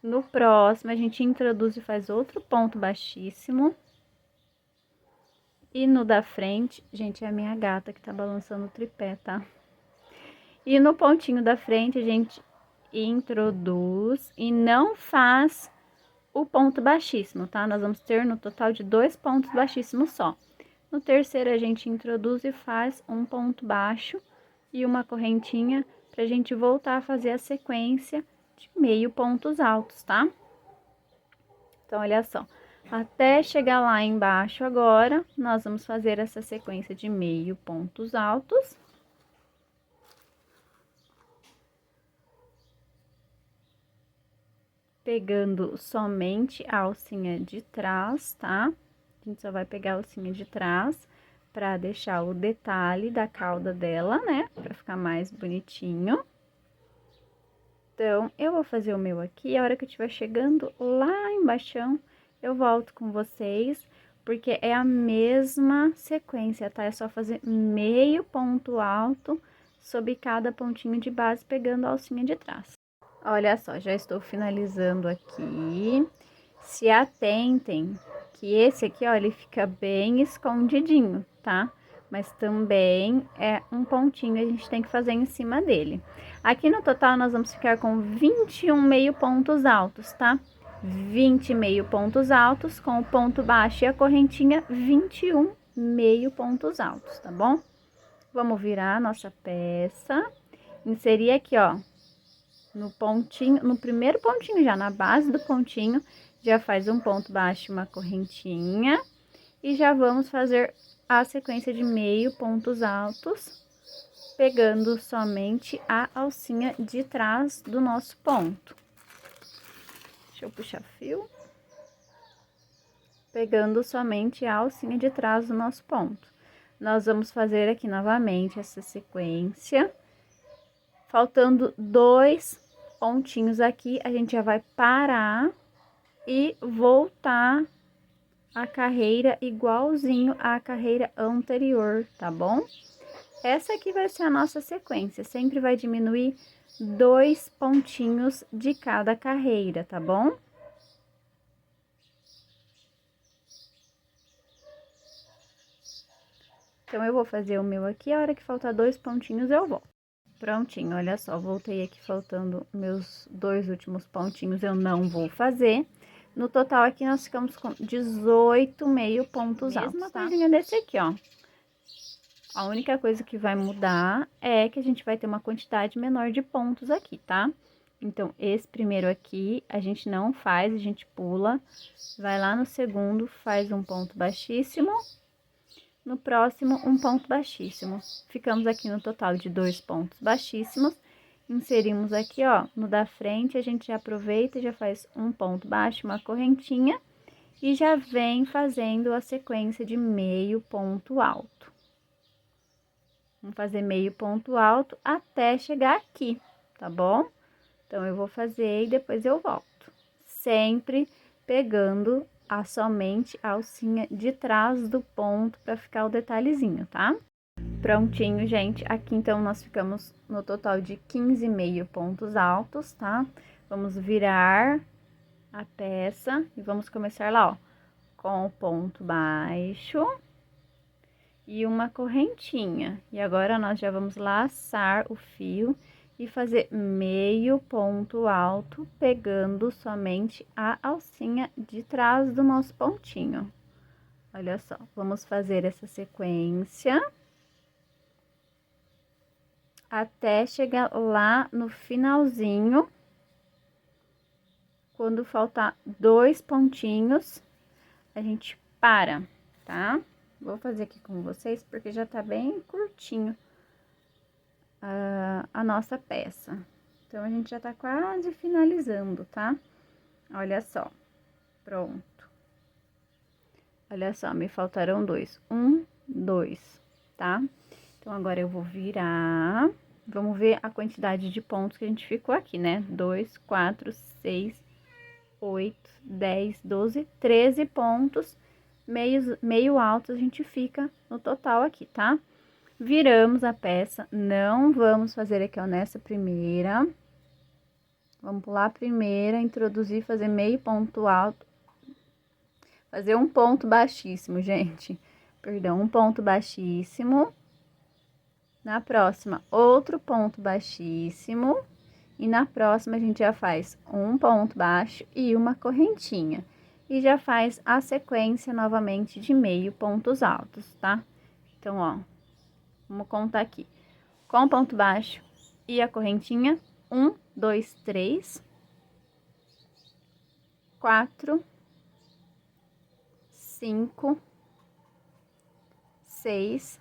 No próximo, a gente introduz e faz outro ponto baixíssimo. E no da frente, gente, é a minha gata que tá balançando o tripé, tá? E no pontinho da frente, a gente introduz e não faz o ponto baixíssimo, tá? Nós vamos ter no total de 2 pontos baixíssimos só. No terceiro, a gente introduz e faz um ponto baixo e uma correntinha pra gente voltar a fazer a sequência de meio pontos altos, tá? Então, olha só. Até chegar lá embaixo agora, nós vamos fazer essa sequência de meio pontos altos. Pegando somente a alcinha de trás, tá? A gente só vai pegar a alcinha de trás pra deixar o detalhe da cauda dela, né? Pra ficar mais bonitinho. Então, eu vou fazer o meu aqui, a hora que eu estiver chegando lá embaixo, eu volto com vocês, porque é a mesma sequência, tá? É só fazer meio ponto alto sobre cada pontinho de base, pegando a alcinha de trás. Olha só, já estou finalizando aqui. Se atentem que esse aqui, ó, ele fica bem escondidinho, tá? Mas também é um pontinho que a gente tem que fazer em cima dele. Aqui no total, nós vamos ficar com 21 meio pontos altos, tá? 20 meio pontos altos, com o ponto baixo e a correntinha, 21 meio pontos altos, tá bom? Vamos virar a nossa peça, inserir aqui, ó, no pontinho, no primeiro pontinho já, na base do pontinho, já faz um ponto baixo e uma correntinha, e já vamos fazer a sequência de meio pontos altos, pegando somente a alcinha de trás do nosso ponto. Deixa eu puxar fio. Pegando somente a alcinha de trás do nosso ponto. Nós vamos fazer aqui novamente essa sequência. Faltando 2 pontinhos aqui, a gente já vai parar e voltar a carreira igualzinho à carreira anterior, tá bom? Essa aqui vai ser a nossa sequência, sempre vai diminuir 2 pontinhos de cada carreira, tá bom? Então, eu vou fazer o meu aqui, a hora que faltar 2 pontinhos eu volto. Prontinho, olha só, voltei aqui faltando meus 2 últimos pontinhos, eu não vou fazer. No total aqui nós ficamos com 18 meio pontos altos, mesma coisinha desse aqui, ó. A única coisa que vai mudar é que a gente vai ter uma quantidade menor de pontos aqui, tá? Então, esse primeiro aqui, a gente não faz, a gente pula, vai lá no segundo, faz um ponto baixíssimo, no próximo, um ponto baixíssimo. Ficamos aqui no total de 2 pontos baixíssimos, inserimos aqui, ó, no da frente, a gente já aproveita e já faz um ponto baixo, uma correntinha, e já vem fazendo a sequência de meio ponto alto. Vamos fazer meio ponto alto até chegar aqui, tá bom? Então, eu vou fazer e depois eu volto. Sempre pegando somente a alcinha de trás do ponto para ficar o detalhezinho, tá? Prontinho, gente. Aqui, então, nós ficamos no total de 15 meio pontos altos, tá? Vamos virar a peça e vamos começar lá, ó, com o ponto baixo e uma correntinha. E agora, nós já vamos laçar o fio e fazer meio ponto alto, pegando somente a alcinha de trás do nosso pontinho. Olha só, vamos fazer essa sequência até chegar lá no finalzinho, quando faltar 2 pontinhos, a gente para, tá? Vou fazer aqui com vocês, porque já tá bem curtinho a nossa peça. Então, a gente já tá quase finalizando, tá? Olha só, pronto. Olha só, me faltaram 2. 1, 2, tá? Então, agora eu vou virar. Vamos ver a quantidade de pontos que a gente ficou aqui, né? 2, 4, 6, 8, 10, 12, 13 pontos. Meio altos a gente fica no total aqui, tá? Viramos a peça, não vamos fazer aqui, ó, nessa primeira. Vamos pular a primeira, introduzir, fazer meio ponto alto. Fazer um ponto baixíssimo, gente. Perdão, um ponto baixíssimo. Na próxima, outro ponto baixíssimo. E na próxima, a gente já faz um ponto baixo e uma correntinha. E já faz a sequência novamente de meio pontos altos, tá? Então, ó, vamos contar aqui. Com o ponto baixo e a correntinha, 1, 2, 3, 4, 5, 6,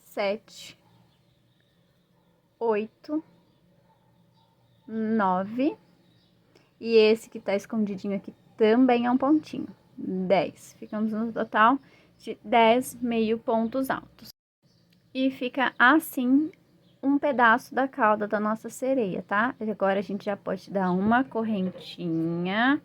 7, 8, 9, e esse que tá escondidinho aqui também é um pontinho, 10. Ficamos no total de 10 meio pontos altos. E fica assim um pedaço da cauda da nossa sereia, tá? Agora, a gente já pode dar uma correntinha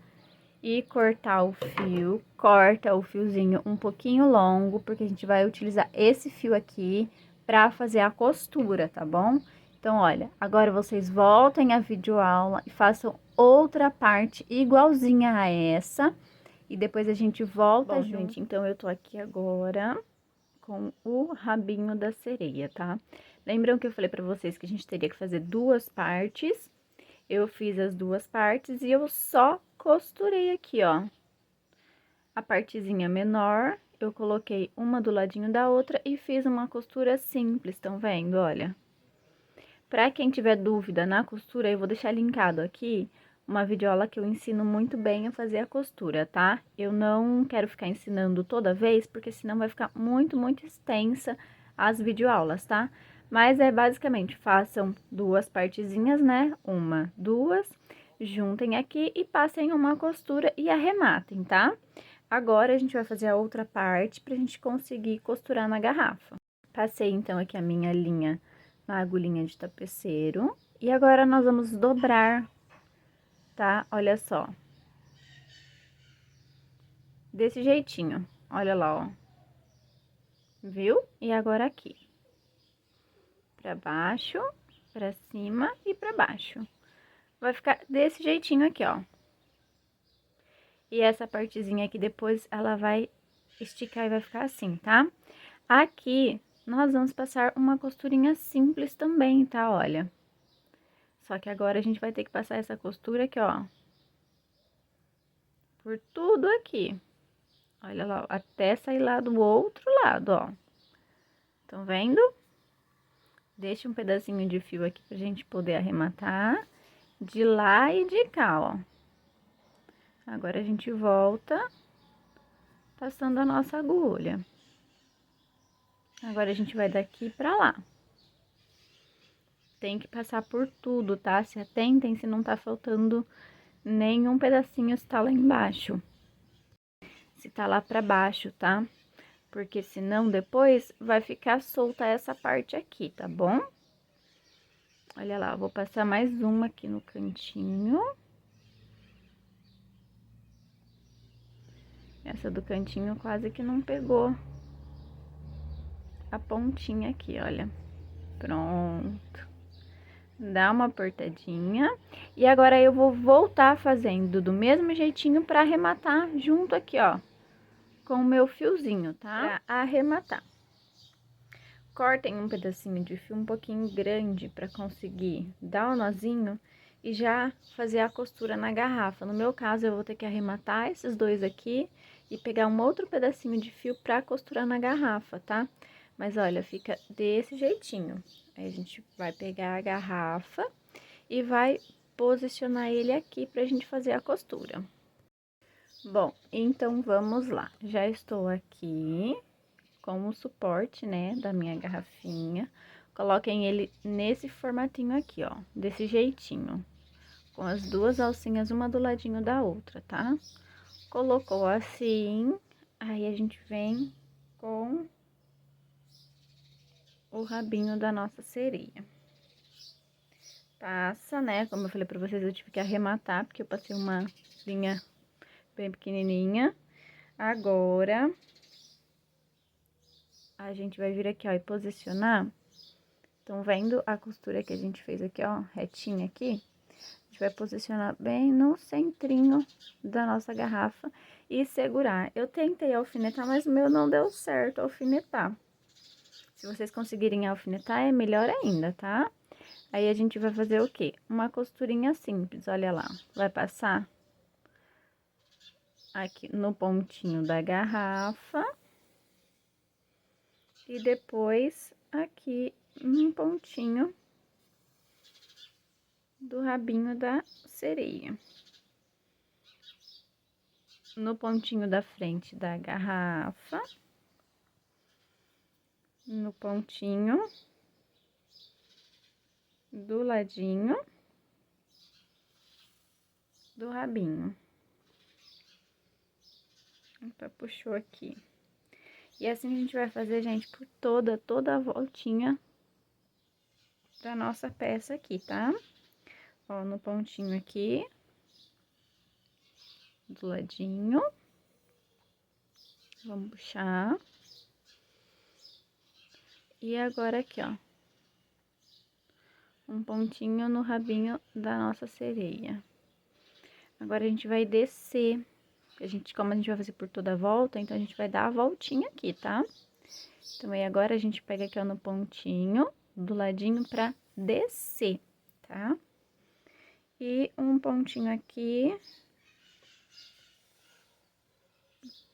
e cortar o fio. Corta o fiozinho um pouquinho longo, porque a gente vai utilizar esse fio aqui pra fazer a costura, tá bom? Então, olha, agora vocês voltem à videoaula e façam outra parte igualzinha a essa. E depois a gente volta. Bom, gente, então eu tô aqui agora com o rabinho da sereia, tá? Lembram que eu falei pra vocês que a gente teria que fazer 2 partes? eu fiz as duas partes e eu só costurei aqui, ó. A partezinha menor, eu coloquei uma do ladinho da outra e fiz uma costura simples, estão vendo? Olha. Pra quem tiver dúvida na costura, eu vou deixar linkado aqui uma videoaula que eu ensino muito bem a fazer a costura, tá? Eu não quero ficar ensinando toda vez, porque senão vai ficar muito extensa as videoaulas, tá? Mas é basicamente, façam duas partezinhas, né? Uma, duas, juntem aqui e passem uma costura e arrematem, tá? Agora, a gente vai fazer a outra parte pra gente conseguir costurar na garrafa. Passei, então, aqui a minha linha na agulhinha de tapeceiro. E agora, nós vamos dobrar, tá? Olha só. Desse jeitinho. Olha lá, ó. Viu? E agora aqui. Pra baixo, pra cima e pra baixo. Vai ficar desse jeitinho aqui, ó. E essa partezinha aqui depois, ela vai esticar e vai ficar assim, tá? Aqui, nós vamos passar uma costurinha simples também, tá? Olha. Só que agora a gente vai ter que passar essa costura aqui, ó. Por tudo aqui. Olha lá, até sair lá do outro lado, ó. Estão vendo? Deixa um pedacinho de fio aqui pra gente poder arrematar de lá e de cá, ó. Agora a gente volta passando a nossa agulha. Agora a gente vai daqui pra lá. Tem que passar por tudo, tá? Se atentem se não tá faltando nenhum pedacinho, se tá lá embaixo. Se tá lá pra baixo, tá? Porque senão depois vai ficar solta essa parte aqui, tá bom? Olha lá, eu vou passar mais uma aqui no cantinho. Essa do cantinho quase que não pegou a pontinha aqui, olha. Pronto. Dá uma apertadinha. E agora eu vou voltar fazendo do mesmo jeitinho pra arrematar junto aqui, ó. Com o meu fiozinho, tá? Pra arrematar. Cortem um pedacinho de fio um pouquinho grande pra conseguir dar o nozinho e já fazer a costura na garrafa. No meu caso, eu vou ter que arrematar esses dois aqui e pegar um outro pedacinho de fio pra costurar na garrafa, tá? Mas olha, fica desse jeitinho. Aí a gente vai pegar a garrafa e vai posicionar ele aqui pra gente fazer a costura. Bom, então vamos lá. Já estou aqui com o suporte, né, da minha garrafinha. Coloquem ele nesse formatinho aqui, ó, desse jeitinho. Com as duas alcinhas, uma do ladinho da outra, tá? Colocou assim, aí a gente vem com o rabinho da nossa sereia. Passa, né, como eu falei pra vocês, eu tive que arrematar, porque eu passei uma linha bem pequenininha. Agora, a gente vai vir aqui, ó, e posicionar. Estão vendo a costura que a gente fez aqui, ó, retinha aqui? A gente vai posicionar bem no centrinho da nossa garrafa e segurar. Eu tentei alfinetar, mas o meu não deu certo alfinetar. Se vocês conseguirem alfinetar, é melhor ainda, tá? Aí, a gente vai fazer o quê? Uma costurinha simples, olha lá. Vai passar aqui no pontinho da garrafa. E depois, aqui, num pontinho do rabinho da sereia. No pontinho da frente da garrafa. No pontinho do ladinho do rabinho. Opa, puxou aqui. E assim a gente vai fazer, gente, por toda a voltinha da nossa peça aqui, tá? Ó, no pontinho aqui, do ladinho. Vamos puxar. E agora aqui, ó. Um pontinho no rabinho da nossa sereia. Agora, a gente vai descer. Como a gente vai fazer por toda a volta, então a gente vai dar a voltinha aqui, tá? Então, aí agora a gente pega aqui, ó, no pontinho do ladinho pra descer, tá? E um pontinho aqui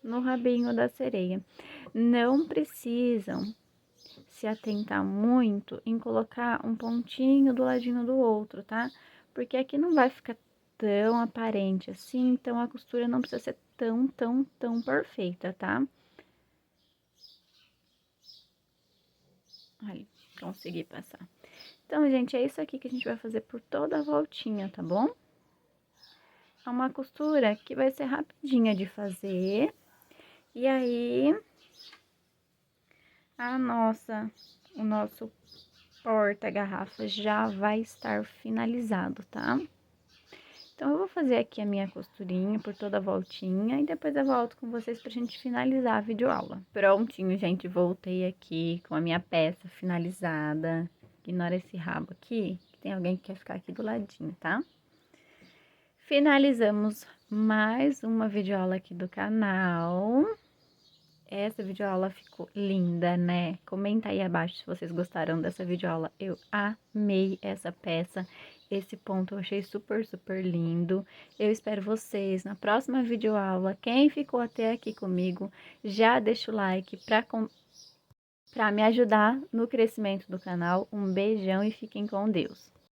no rabinho da sereia. Não precisam se atentar muito em colocar um pontinho do ladinho do outro, tá? Porque aqui não vai ficar tão aparente assim, então a costura não precisa ser tão perfeita, tá? Aí, consegui passar. Então, gente, é isso aqui que a gente vai fazer por toda a voltinha, tá bom? É uma costura que vai ser rapidinha de fazer. E aí, o nosso porta-garrafa já vai estar finalizado, tá? Então, eu vou fazer aqui a minha costurinha por toda a voltinha e depois eu volto com vocês pra gente finalizar a videoaula. Prontinho, gente, voltei aqui com a minha peça finalizada. Ignora esse rabo aqui, que tem alguém que quer ficar aqui do ladinho, tá? Finalizamos mais uma videoaula aqui do canal. Essa videoaula ficou linda, né? Comenta aí abaixo se vocês gostaram dessa videoaula. Eu amei essa peça. Esse ponto eu achei super lindo. Eu espero vocês na próxima videoaula. Quem ficou até aqui comigo, já deixa o like para me ajudar no crescimento do canal. Um beijão e fiquem com Deus.